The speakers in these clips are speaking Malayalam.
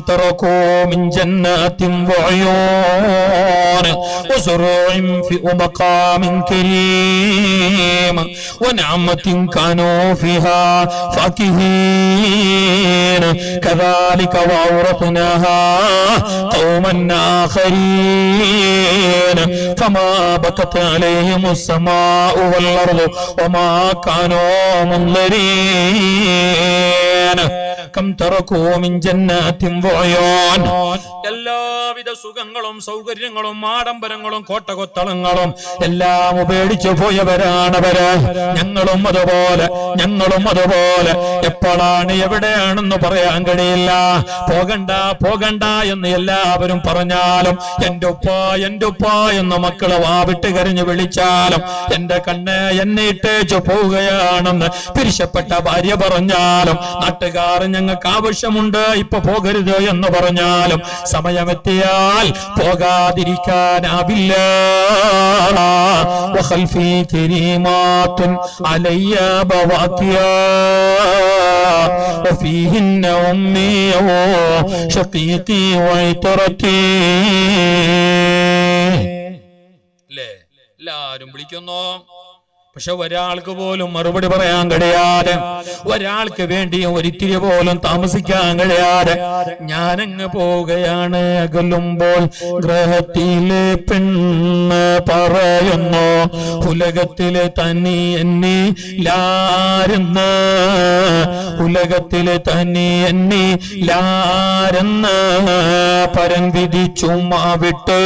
تركوا من جنات وعيون وزروع في مقام كريم ونعمة كانوا فيها فاكهين كذلك وأورثناها قوما آخرين فما بكت عليهم السماء والأرض وما كانوا منظرين كم تركوا من جنات وعيون എല്ലാവിധ സുഖങ്ങളും സൗകര്യങ്ങളും ആഡംബരങ്ങളും കോട്ടകൊത്തളങ്ങളും എല്ലാം ഉപേക്ഷിച്ചു പോയവരാണവര്. ഞങ്ങളും അതുപോലെ എപ്പോഴാണ് എവിടെയാണെന്ന് പറയാൻ കഴിയില്ല. പോകണ്ട എന്ന് എല്ലാവരും പറഞ്ഞാലും എന്റെ ഉപ്പ എന്ന് മക്കള് വാവിട്ട് കരഞ്ഞു വിളിച്ചാലും എന്റെ കണ്ണ് എന്നെ ഇട്ടേച്ചു പോവുകയാണെന്ന് പിരിശപ്പെട്ട ഭാര്യ പറഞ്ഞാലും നാട്ടുകാർ ഞങ്ങൾക്ക് ആവശ്യമുണ്ട് ഇപ്പൊ പോകരുത് എന്ന് പറഞ്ഞാലും സമയമെത്തിയാൽ പോകാതിരിക്കാനാവില്ല. വഖൽഫി കരീമാത്തുൻ അലയ്യ ബവാക്കിയാ വഫീഹിന്ന ഉമ്മി വശഖീഖി വഇതറതി. എല്ലാരും വിളിക്കുന്നു, പക്ഷെ ഒരാൾക്ക് പോലും മറുപടി പറയാൻ കഴിയാതെ, ഒരാൾക്ക് വേണ്ടി ഒരിത്തിരി പോലും താമസിക്കാൻ കഴിയാതെ ഞാനങ്ങ് പോവുകയാണ്. അകലുമ്പോൾ ഗ്രഹത്തിലെ പെണ്ണ് പറയുന്നു ഉലകത്തിലെ തനി എന്നിലാരെന്ന്, ഉലകത്തിലെ തനി എന്നിലാരെന്ന് പരൻ വിധിച്ചുമാവിട്ട്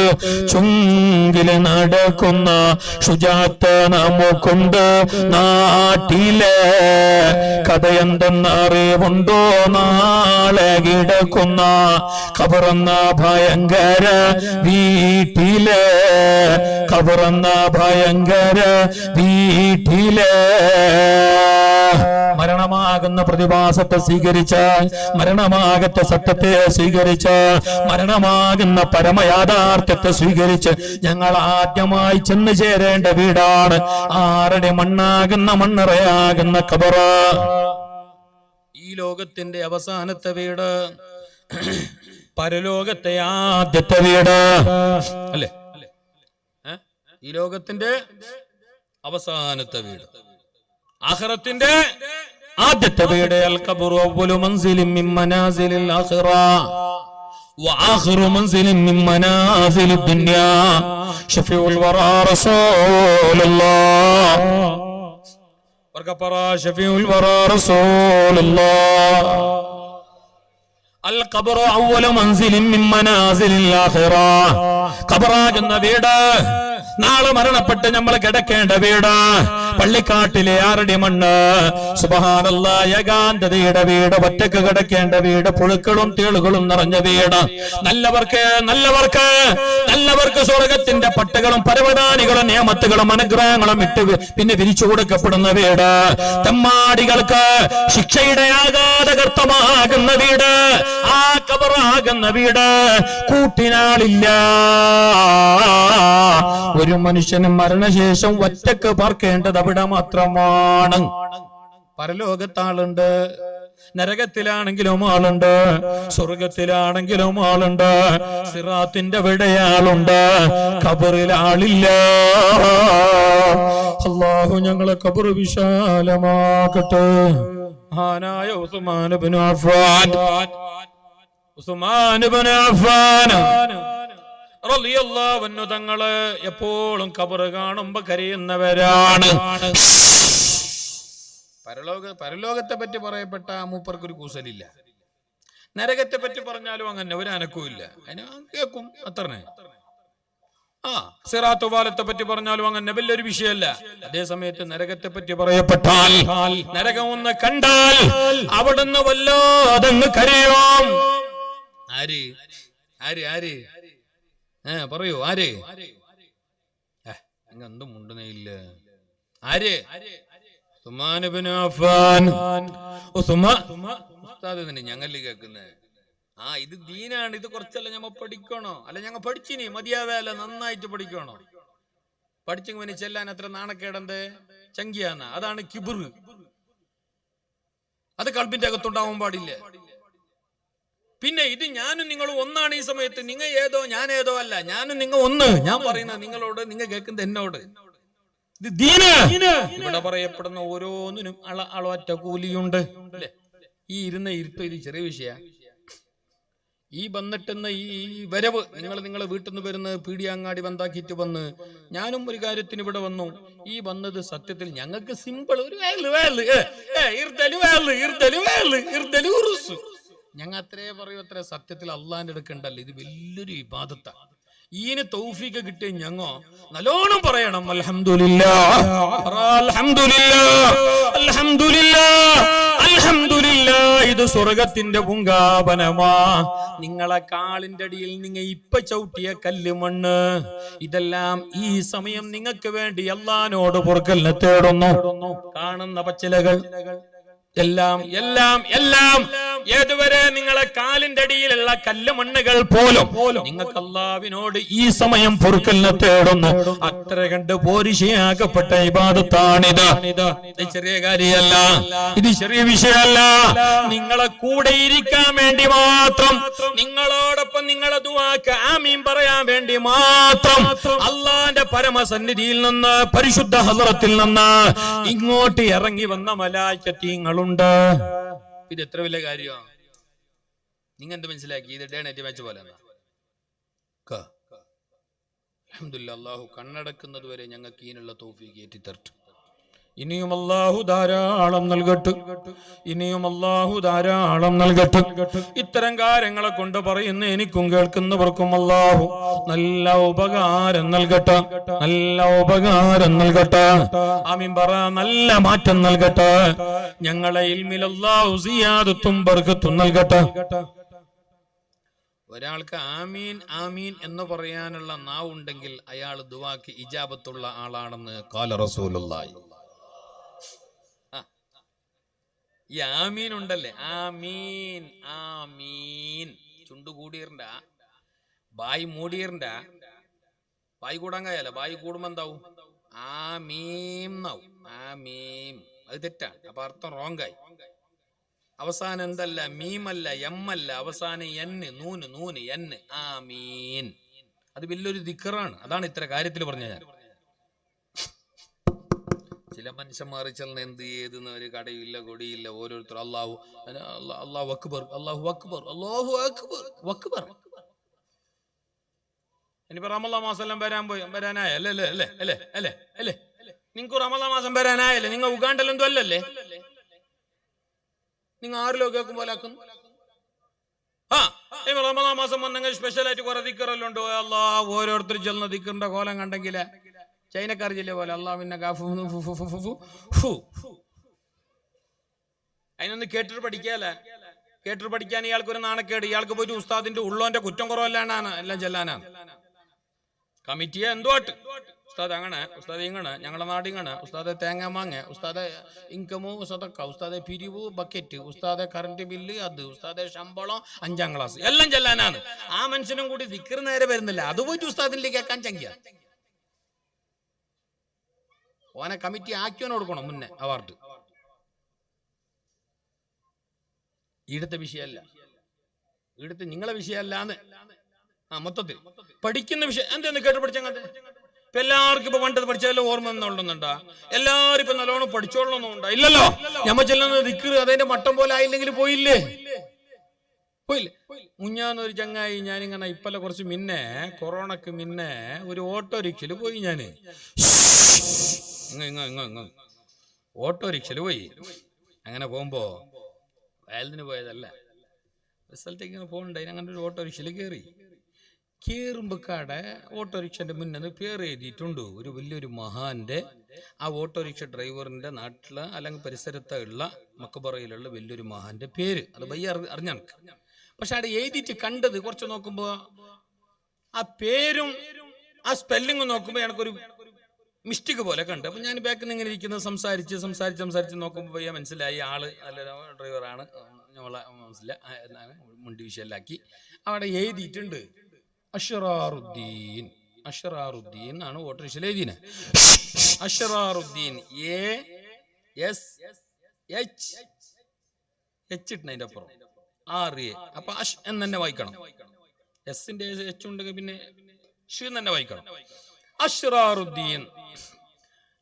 ചുങ്കില് നടക്കുന്ന ശുചാത്ത് നമുക്ക് നാട്ടിലെ കഥയെന്തെന്നറിവുണ്ടോ? നാളെ കിടക്കുന്ന ഖബറെന്ന ഭയങ്കര വീട്ടിലെ, ഖബറെന്ന ഭയങ്കര വീട്ടിലെ മരണമാകുന്ന പ്രതിഭാസത്തെ സ്വീകരിച്ച്, മരണമാകത്തെ സത്യത്തെ സ്വീകരിച്ച്, മരണമാകുന്ന പരമയാഥാർത്ഥ്യത്തെ സ്വീകരിച്ച് ഞങ്ങൾ ആദ്യമായി ചെന്ന് ചേരേണ്ട വീടാണ് ആരുടെ മണ്ണാകുന്ന മണ്ണറയാകുന്ന ഖബറ. ഈ ലോകത്തിന്റെ അവസാനത്തെ വീട് പരലോകത്തെ ആദ്യത്തെ വീട് അല്ലേ? ഈ ലോകത്തിന്റെ അവസാനത്തെ വീട് ആഖിറത്തിന്റെ ആദ്യത്തെ വീട്. അൽ ഖബറു അവ്വലു മൻസിലിൻ മിൻ മനാസിലിൽ ആഖിറ വആഖിറു മൻസിലിൻ മിൻ മനാസിലിദ് ദുനിയാ ശഫീഉൽ വറാ റസൂലുള്ളാഹ് വർകപറ ശഫീഉൽ വറാ റസൂലുള്ളാഹ്. അൽ ഖബറു അവ്വലു മൻസിലിൻ മിൻ മനാസിലിൽ ആഖിറ. ഖബറാകുന്ന വീട് നാളെ മരണപ്പെട്ട് നമ്മൾ കിടക്കേണ്ട വീട്. പള്ളിക്കാട്ടിലെ ആരുടെ മണ്ണ്? സുബ്ഹാനല്ലാഹ്, ഏകാന്തതയുടെ വീട്, ഒറ്റക്ക് കിടക്കേണ്ട വീട്, പുഴുക്കളും തേളുകളും നിറഞ്ഞ വീട്. നല്ലവർക്ക് സ്വർഗത്തിന്റെ പട്ടകളും പരവതാനികളും നിയമത്തുകളും അനുഗ്രഹങ്ങളും ഇട്ട് പിന്നെ വിരിച്ചു കൊടുക്കപ്പെടുന്ന വീട്. തെമ്മാടികൾക്ക് ശിക്ഷയുടെ ആഘാതകർത്തമാകുന്ന വീട്, ആ ഖബറാകുന്ന വീട്. കൂട്ടിനാളില്ല. ഒരു മനുഷ്യനും മരണശേഷം ഒറ്റക്ക് പാർക്കേണ്ടത് അവിടെ മാത്രമാണ്. പരലോകത്താളുണ്ട്, നരകത്തിലാണെങ്കിലും ആളുണ്ട്, സ്വർഗത്തിലാണെങ്കിലും ആളുണ്ട്, സിറാത്തിന്റെ വിടയാളുണ്ട്, ഖബറിൽ ആളില്ല. അല്ലാഹു ഞങ്ങളെ ഖബർ വിശാലമാക്കട്ടെ. മഹാനായ ഉസ്മാൻ ഇബ്നു അഫ്ഫാൻ റളിയല്ലാഹു അൻഹു തങ്ങള് എപ്പോഴും ഖബർ കാണുമ്പോ കരയുന്നവരാണ്. പരലോകത്തെ പറ്റി പറയപ്പെട്ട മൂപ്പർക്കൊരു കൂസലില്ല. നരകത്തെ പറ്റി പറഞ്ഞാലും അങ്ങനെ ഒരു അനക്കവും ഇല്ല, അതിന് കേൾക്കും അത്രേ. സിറാത്ത് പാലത്തെ പറ്റി പറഞ്ഞാലും അങ്ങനെ വലിയൊരു വിഷയമല്ല. അതേ സമയത്ത് നരകത്തെ പറ്റി പറയപ്പെട്ടാൽ, നരകം ഒന്ന് കണ്ടാൽ അവിടുന്ന് വല്ലാതങ്ങ് കരയും. ആര് ആര് ആര് പറയൂ, ആര്? എന്തും മുണ്ടുന്നില്ല. ആര്? ഉസ്മാൻ ഇബ്നു അഫ്ഫാൻ. ഉസ്താദ് തന്നെ ഞങ്ങള് കേൾക്കുന്നത്. ഇത് ദീനാണ്, ഇത് കുറച്ചല്ല ഞമ്മ പഠിക്കണോ? അല്ല ഞങ്ങൾ പഠിച്ചിനി മതിയാവല്ല, നന്നായിട്ട് പഠിക്കണോ? പഠിച്ചെങ്കിൽ ചെല്ലാൻ അത്ര നാണക്കേടന്റെ ചങ്കിയാന്ന. അതാണ് കിബിറ്. അത് കൽബിന്റെ അകത്തുണ്ടാവാൻ പാടില്ല. പിന്നെ ഇത് ഞാനും നിങ്ങളും ഒന്നാണ് ഈ സമയത്ത്. നിങ്ങൾ ഏതോ ഞാൻ ഏതോ അല്ല, ഞാനും നിങ്ങൾ ഒന്ന്. ഞാൻ പറയുന്നത് നിങ്ങളോട്, നിങ്ങൾ കേൾക്കുന്നത് എന്നോട്. ഇത് ദീന്. ഇവിടെ പറയപ്പെടുന്ന ഓരോന്നിനും അളവറ്റ കൂലിയുണ്ട് അല്ലെ? ഈ ഇരുന്ന ഇരുത്തം ഇത് ചെറിയ വിഷയ. ഈ വന്നിട്ടെന്ന ഈ വരവ്, നിങ്ങളെ വീട്ടിൽ നിന്ന് വരുന്നത് പീടിയങ്ങാടി വന്നാക്കിയിട്ട് വന്ന്, ഞാനും ഒരു കാര്യത്തിന് ഇവിടെ വന്നു. ഈ വന്നത് സത്യത്തിൽ ഞങ്ങൾക്ക് സിമ്പിൾ ഒരു ഞങ്ങൾ അത്രേ പറയൂ. അത്ര സത്യത്തിൽ അള്ളാന്റെ അടുക്കണ്ടല്ലോ, ഇത് വലിയൊരു ഇബാദത്താണ്. ഈന് തൗഫീഖ് കിട്ടിയ ഞങ്ങോ നല്ലോണം പറയണം അൽഹംദുലില്ലാഹ്, അൽഹംദുലില്ലാഹ്, അൽഹംദുലില്ലാഹ്, അൽഹംദുലില്ലാഹ്. ഇത് സ്വർഗത്തിന്റെ പൂങ്കാവനമാ. നിങ്ങളെ കാലിന്റെ അടിയിൽ നിങ്ങൾ ഇപ്പൊ ചവിട്ടിയ കല്ല് മണ്ണ്, ഇതെല്ലാം ഈ സമയം നിങ്ങൾക്ക് വേണ്ടി അല്ലാഹുവിനോട് പൊറുക്കലിനെ തേടുന്നു. കാണുന്ന പച്ചിലകൾ എല്ലാം എല്ലാം എല്ലാം ഏതുവരെ നിങ്ങളെ കാലിന്റെ അടിയിലുള്ള കല്ല് മണ്ണുകൾ പോലും നിങ്ങൾക്ക് അല്ലാഹുവിനോട് ഈ സമയം പൊറുക്കലിനെ തേടുന്നു. അത്ര കണ്ട് പോരിശയാക്കപ്പെട്ട ഇബാദത്താണിത്. ഇത് ചെറിയ കാര്യമല്ല, ഇത് ചെറിയ വിഷയമല്ല. നിങ്ങളെ കൂടെ ഇരിക്കാൻ വേണ്ടി മാത്രം, നിങ്ങളോടൊപ്പം നിങ്ങളെ ദുആക്ക് ആമീൻ പറയാൻ വേണ്ടി മാത്രം അള്ളാന്റെ പരമസന്നിധിയിൽ നിന്ന്, പരിശുദ്ധ ഹദ്റത്തിൽ നിന്ന് ഇങ്ങോട്ട് ഇറങ്ങി വന്ന മലായികത്തുകളുണ്ട്. ഇത് എത്ര വലിയ കാര്യമാണ്. നിങ്ങൾ എന്ത് മനസ്സിലാക്കി? ഇത് ഡേ നൈറ്റ് മാച്ച് പോലെ. അൽഹംദുലില്ലാഹ്, അല്ലാഹു കണ്ണടക്കുന്നത് വരെ ഞങ്ങൾക്ക് ഇതിനുള്ള തൗഫീഖ് ഏറ്റി തരട്ടെ. ഇനിയും അല്ലാഹു ധാരാളം നൽകട്ടെ, ഇനിയും അല്ലാഹു ധാരാളം നൽകട്ടെ. ഇത്തരം കാര്യങ്ങളെ കൊണ്ട് പറയുന്ന എനിക്കും കേൾക്കുന്നവർക്കും അല്ലാഹു നല്ല ഉപകാരം നൽകട്ടെ, നല്ല ഉപകാരം നൽകട്ടെ. ആമീൻ പറ. നല്ല മാറ്റം നൽകട്ടെ. ഞങ്ങളെ ഇൽമിൽ അല്ലാഹു സിയാദത്തും ബർക്കത്തും നൽകട്ടെ. ഒരാൾക്ക് ആമീൻ ആമീൻ എന്ന് പറയാനുള്ള നാവുണ്ടെങ്കിൽ അയാൾ ദുആക്ക് ഇജാബത്തുള്ള ആളാണെന്ന് ഖാല റസൂലുള്ളാഹി. ഈ ആമീൻ ഉണ്ടല്ലേ, ആമീൻ ആമീൻ, ചുണ്ടു കൂടിയറിണ്ട, ബായി മൂടിയറിണ്ട. ബായി കൂടാൻ കഴിയല്ല, ബായി കൂടുമ്പോ എന്താവും? ആമീം എന്നാവും. ആമീം അത് തെറ്റാണ്. അപ്പൊ അർത്ഥം റോങ്ങായി. അവസാനം എന്തല്ല, മീമല്ല, എമ്മല്ല, അവസാനം എന്ന്, നൂന് നൂന് എന്ന്. ആമീൻ അത് വലിയൊരു ദിക്റാണ്. അതാണ് ഇത്ര കാര്യത്തിൽ പറഞ്ഞ. ഞാൻ ചില മനുഷ്യന്മാർ ചെന്ന് എന്ത് ചെയ്തെന്ന് ഒരു കടയില്ല കൊടിയില്ല, ഓരോരുത്തർ അല്ലാഹു അല്ലാഹു അക്ബർ, അല്ലാഹു അക്ബർ, അല്ലാഹു അക്ബർ, അക്ബർ. ഇനിയിപ്പോ റമളാൻ മാസം വരാനായ അല്ലേ അല്ലേ അല്ലേ അല്ലേ അല്ലേ അല്ലേ? നിങ്ങൾക്ക് റമളാൻ മാസം വരാനായല്ലേ? നിങ്ങൾ ഉഗാണ്ടല്ലോ എന്തോ അല്ലല്ലേ? നിങ്ങൾ ആറിലോ കേൾക്കുമ്പോൾ ആക്കുന്നു. റമളാൻ മാസം വന്നെങ്കിൽ സ്പെഷ്യലായിട്ട് കുറെ ദിക്കറെല്ലാം ഉണ്ട്. അല്ലാഹ് ഓരോരുത്തർ ചെല്ലുന്ന ദിക്കറിന്റെ കോലം കണ്ടെങ്കില് ചൈനക്കാർ ജില്ല പോലെ അള്ളാഹുവിനെ അതിനൊന്ന് കേട്ടിട്ട് പഠിക്കാല്ലേ. കേട്ടിട്ട് പഠിക്കാൻ ഇയാൾക്ക് ഒരു നാണക്കേട്. ഇയാൾക്ക് പോയിട്ട് ഉസ്താദിന്റെ ഉള്ളോന്റെ കുറ്റം കുറവല്ലാണ് എല്ലാം ചെല്ലാനാണ്. കമ്മിറ്റിയെ എന്തോട്ട് ഉസ്താദ് അങ്ങനെ, ഉസ്താദ് ഇങ്ങനെ, ഞങ്ങളുടെ നാടിങ്ങനെ, ഉസ്താദെ തേങ്ങ മാങ്ങ, ഉസ്താദെ ഇൻകമോ സദക്ക, ഉസ്താദെ പിരിവ് ബക്കറ്റ്, ഉസ്താദെ കറണ്ട് ബില്ല് അത്, ഉസ്താദെ ശമ്പളം 5ാം ക്ലാസ്, എല്ലാം ചെല്ലാനാണ്. ആ മനുഷ്യനും കൂടി ദിക്ർ നേരെ വരുന്നില്ല. അത് പോയിട്ട് ഉസ്താദിന്റെ കേൾക്കാൻ ചങ്കിയ ഓനെ കമ്മിറ്റി ആക്കിയോന് കൊടുക്കണം മുന്നേ അവാർഡ്. ഇവിടുത്തെ വിഷയമല്ല, ഇവിടുത്തെ നിങ്ങളെ വിഷയമല്ലാന്ന്. മൊത്തത്തിൽ പഠിക്കുന്ന വിഷയം എന്തെന്ന് കേട്ട് പഠിച്ചങ്ങനത്തെ. ഇപ്പൊ എല്ലാവർക്കും ഇപ്പൊ പണ്ടത് പഠിച്ചതെല്ലാം ഓർമ്മ എന്നുണ്ടെന്നുണ്ടാ? എല്ലാരും ഇപ്പൊ നല്ലോണം പഠിച്ചോളണമെന്നുണ്ടോ? ഇല്ലല്ലോ. ഞമ്മ ചെല്ലുന്ന ദിക്ർ അതിന്റെ മട്ടം പോലെ ആയില്ലെങ്കിൽ പോയില്ലേ? മുഞ്ഞാന്നൊരു ചങ്ങായി ഞാനിങ്ങനെ ഇപ്പല്ല കുറച്ച് മുന്നേ, കൊറോണക്ക് മുന്നേ ഒരു ഓട്ടോറിക്ഷയിൽ പോയി. ഞാന് ഓട്ടോറിക്ഷയിൽ പോയി. അങ്ങനെ പോകുമ്പോ വയലിന് പോയതല്ല, സ്ഥലത്തേക്ക് ഇങ്ങനെ പോകുന്നുണ്ടായി. അങ്ങനെ ഒരു ഓട്ടോറിക്ഷയിൽ കയറുമ്പോ കാടെ ഓട്ടോറിക്ഷന്റെ മുന്നിൽ പേര് എഴുതിയിട്ടുണ്ട് ഒരു വലിയൊരു മഹാന്റെ. ആ ഓട്ടോറിക്ഷ ഡ്രൈവറിന്റെ നാട്ടില് അല്ലെങ്കിൽ പരിസരത്തുള്ള മക്കബറയിലുള്ള വലിയൊരു മഹാന്റെ പേര് അത് വയ്യ അറിഞ്ഞ. പക്ഷെ അവിടെ എഴുതിയിട്ട് കണ്ടത് കുറച്ച് നോക്കുമ്പോ ആ പേരും ആ സ്പെല്ലിങ് നോക്കുമ്പോ എനിക്കൊരു മിസ്റ്റേക്ക് പോലെ കണ്ടു. അപ്പൊ ഞാൻ ബാക്കിൽ നിന്ന് ഇങ്ങനെ ഇരിക്കുന്നത് സംസാരിച്ച് നോക്കുമ്പോ വയ്യ മനസ്സിലായി ആള് നല്ലൊരു ഡ്രൈവറാണ്. ഞങ്ങളെ മനസ്സിലായി മുണ്ടി വിഷയല്ലാക്കി. അവിടെ എഴുതിയിട്ടുണ്ട് അഷ്റാറുദ്ദീൻ. അഷ്റാറുദ്ദീൻ ആണ് ഓട്ടോറിക്ഷയിൽ എഴുതിനെ. അഷ്റാറുദ്ദീൻ ASH ഇട്ടതിന്റെ അപ്പുറം RA. അപ്പൊ അഷ് എന്ന് തന്നെ വായിക്കണം. എസിന്റെ എച്ച് ഉണ്ടെങ്കിൽ പിന്നെ ഷ് തന്നെ വായിക്കണം. അഷ്റാറുദ്ദീൻ.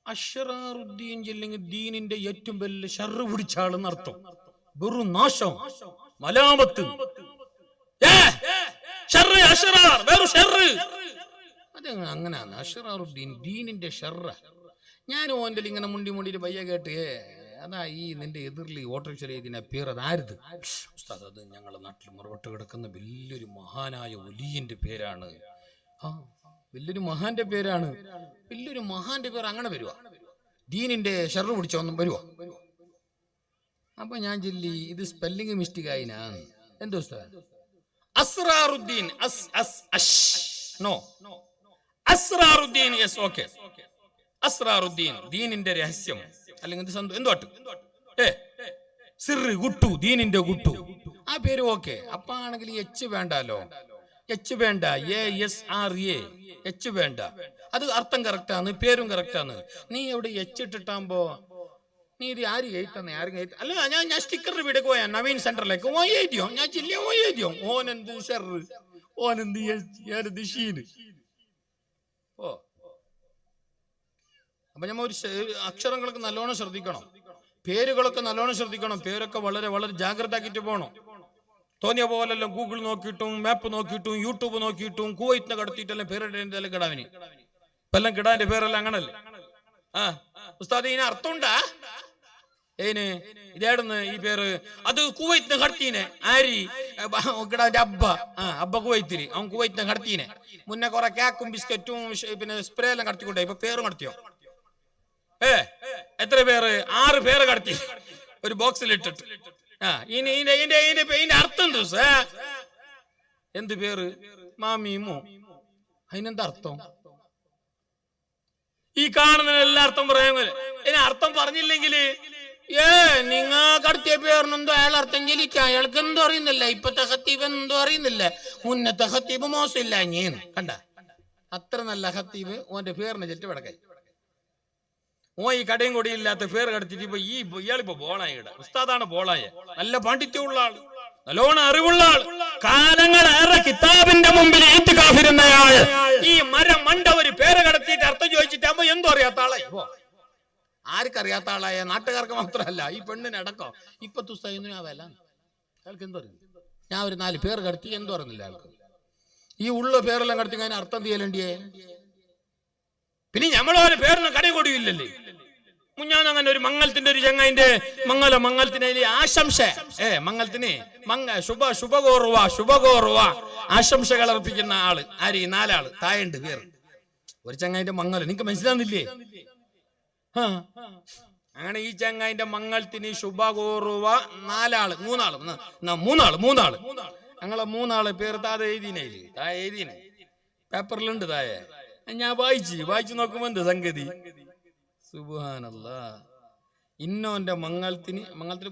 അഷ്റാറുദ്ദീൻ ചെല്ലെങ്കിൽ ദീനിന്റെ ഏറ്റവും വലിയ ഷർറ് പിടിച്ച ആളെന്ന് അർത്ഥം. വെറും നാശം, മലാമത്ത്, അതെങ്ങനെ അങ്ങനെയാണ്. അഷ്റാറുദ്ദീൻ ദീനിന്റെ ഷർറ. ഞാൻ ഓൻ്റെ ഇങ്ങനെ മുണ്ടിയിട്ട് പയ്യ കേട്ട് അതാ ഈ നിന്റെ എതിർലി ഓട്ടോറിക്ഷ എഴുതിന പേര് അതാരുത് ഉസ്താദ്, അത് ഞങ്ങളുടെ നാട്ടിൽ മുറവട്ട് കിടക്കുന്ന വലിയൊരു മഹാനായ ഒലിയന്റെ പേരാണ്. ആ വലിയൊരു മഹാന്റെ പേരാണ്. വലിയൊരു മഹാന്റെ പേര് അങ്ങനെ വരുവാ, ദീനിന്റെ ഷർറ് പിടിച്ച ഒന്നും വരുവാ. അപ്പൊ ഞാൻ ചൊല്ലി ഇത് സ്പെല്ലിംഗ് മിസ്റ്റേക്ക് ആയിനാ. എന്തോ ഉസ്താദ്? Asraruddin. No, Asraruddin. Yes, okay. Asraruddin ദീനിന്റെ രഹസ്യം അല്ലെങ്കിൽ എന്തോട്ട് സിറ് ഗുട്ടു, ദീനിന്റെ ഗുട്ടു, ആ പേര് ഓക്കെ. അപ്പ ആണെങ്കിൽ എച്ച് വേണ്ടല്ലോ, എച്ച് വേണ്ട. ASRA എച്ച് വേണ്ട. അത് അർത്ഥം കറക്റ്റാണ്, പേരും കറക്റ്റാണ്. നീ എവിടെ എച്ച് ഇട്ടിട്ടാകുമ്പോ നീ ഇത് ആര് എഴുത്തന്നെ? ആരും എഴുത്ത അല്ല. ഞാൻ സ്റ്റിക്കറിന് വീടേക്ക് പോയാ നവീൻ സെന്ററിലേക്ക് ഓ എഴുതിയോ? ഞാൻ ചില്ല ഓ എഴുതിയോ? ഓനെന്ത് ഷെറ്, ഓനെന്ത് ഞാനെന്ത് ഷീന്. ഓ അപ്പൊ നമ്മൾ ഒരു അക്ഷരങ്ങളൊക്കെ നല്ലോണം ശ്രദ്ധിക്കണം, പേരുകളൊക്കെ നല്ലോണം ശ്രദ്ധിക്കണം. പേരൊക്കെ വളരെ വളരെ ജാഗ്രത ആക്കിയിട്ട് പോകണം. തോന്നിയ പോലെല്ലാം ഗൂഗിൾ നോക്കിയിട്ടും മാപ്പ് നോക്കിയിട്ടും യൂട്യൂബ് നോക്കിയിട്ടും കുവൈറ്റിനെ കടത്തിയിട്ടെല്ലാം പേരിടേണ്ടതെല്ലാം കിടാവിന്. ഇപ്പൊ എല്ലാം കിടാന്റെ പേരെല്ലാം അങ്ങനല്ലേ. ഉസ്താദ് ഇതിന് അർത്ഥമുണ്ടാ? ഏന് ഇതേടുന്ന് ഈ പേര്? അത് കുവൈറ്റിനെ കടത്തീനെ. ആരി? കിടാന്റെ അബ്ബ കുവൈത്തില്. അവൻ കുവൈറ്റിനെ കടത്തീനെ. മുന്നേ കുറെ കേക്കും ബിസ്ക്കറ്റും പിന്നെ സ്പ്രേ എല്ലാം കടത്തിക്കൊണ്ടേ. ഇപ്പൊ പേരും കടത്തിയോ? എത്ര പേര്? 6 പേര് കടത്തി ഒരു ബോക്സിൽ ഇട്ടിട്ട്. ഇതിന്റെ അർത്ഥം എന്ത് പേര്? മാമീമോ? അതിനെന്താ അർത്ഥം? ഈ കാണുന്ന എല്ലാ അർത്ഥം പറയാൻ ഇനി അർത്ഥം പറഞ്ഞില്ലെങ്കിൽ നിങ്ങ കടത്തിയ പേരിനെന്തോ അയാൾ അർത്ഥം ചെലിക്ക. അയാൾക്ക് എന്തോ അറിയുന്നില്ല. ഇപ്പത്തെ ഹത്തീബ് എന്തോ അറിയുന്നില്ല. മുന്നത്തെ ഹത്തീബ് മോശമില്ല. ഞാൻ കണ്ട അത്ര നല്ല ഹത്തീബ് ഓന്റെ പേരിനെ ചെറ്റ് വിടക്കായി. ഓ ഈ കടയും കൊടിയും ഇല്ലാത്ത പേര് കടത്തിട്ട് ഇപ്പൊ ഇയാളിപ്പോ ബോളായി. ഉസ്താദാണ് ബോളായ. നല്ല പാണ്ഡിത്യമുള്ള ആൾ, നല്ലോണം അറിവുള്ള ആൾ, കാലങ്ങളേറെ കിതാബിന്റെ മുമ്പിൽ ഏറ്റുകാഫിരുന്നയാൾ. ഈ മരം മണ്ട ഒരു പേര് കടത്തിയിട്ട് അർത്ഥം ചോദിച്ചിട്ടാകുമ്പോ എന്തോ അറിയാത്ത ആളായി. ആർക്കറിയാത്ത ആളായ? നാട്ടുകാർക്ക് മാത്രമല്ല, ഈ പെണ്ണിനടക്കം. ഇപ്പൊ തുസ്തായൊന്നും ഞാൻ വില അയാൾക്ക് എന്തോ അറിയില്ല. ഞാൻ ഒരു 4 പേര് കടത്തി എന്തോ അറിയുന്നില്ല അയാൾക്ക്. ഈ ഉള്ള പേരെല്ലാം കടത്തി അതിന് അർത്ഥം ചെയ്യലേണ്ടിയേ? പിന്നെ ഞമ്മളോരെ പേരൊന്നും കടയും കൊടിയില്ലല്ലേ. മുഞ്ഞാൻ അങ്ങനെ ഒരു മംഗലത്തിന്റെ ഒരു ചങ്ങായിന്റെ മംഗലത്തിന് ആശംസ മംഗലത്തിന് ശുഭകോറുവ ആശംസകൾ അർപ്പിക്കുന്ന ആള് ആര്? 4 ആള് തായുണ്ട് പേര്. ഒരു ചങ്ങായിന്റെ മംഗലം നിങ്ങക്ക് മനസ്സിലാകുന്നില്ലേ? അങ്ങനെ ഈ ചങ്ങായിന്റെ മംഗലത്തിന് ശുഭകോറുവ 4 ആള് 3 ആള് ഞങ്ങളെ 3 ആള് പേര് താഴെ എഴുതിനെ. പേപ്പറിലുണ്ട് താഴെ. ഞാൻ വായിച്ചു നോക്കുമ്പോ എന്ത് സംഗതി? സുബ്ഹാനല്ലാഹ്. ഇന്നോന്റെ മംഗലത്തിന്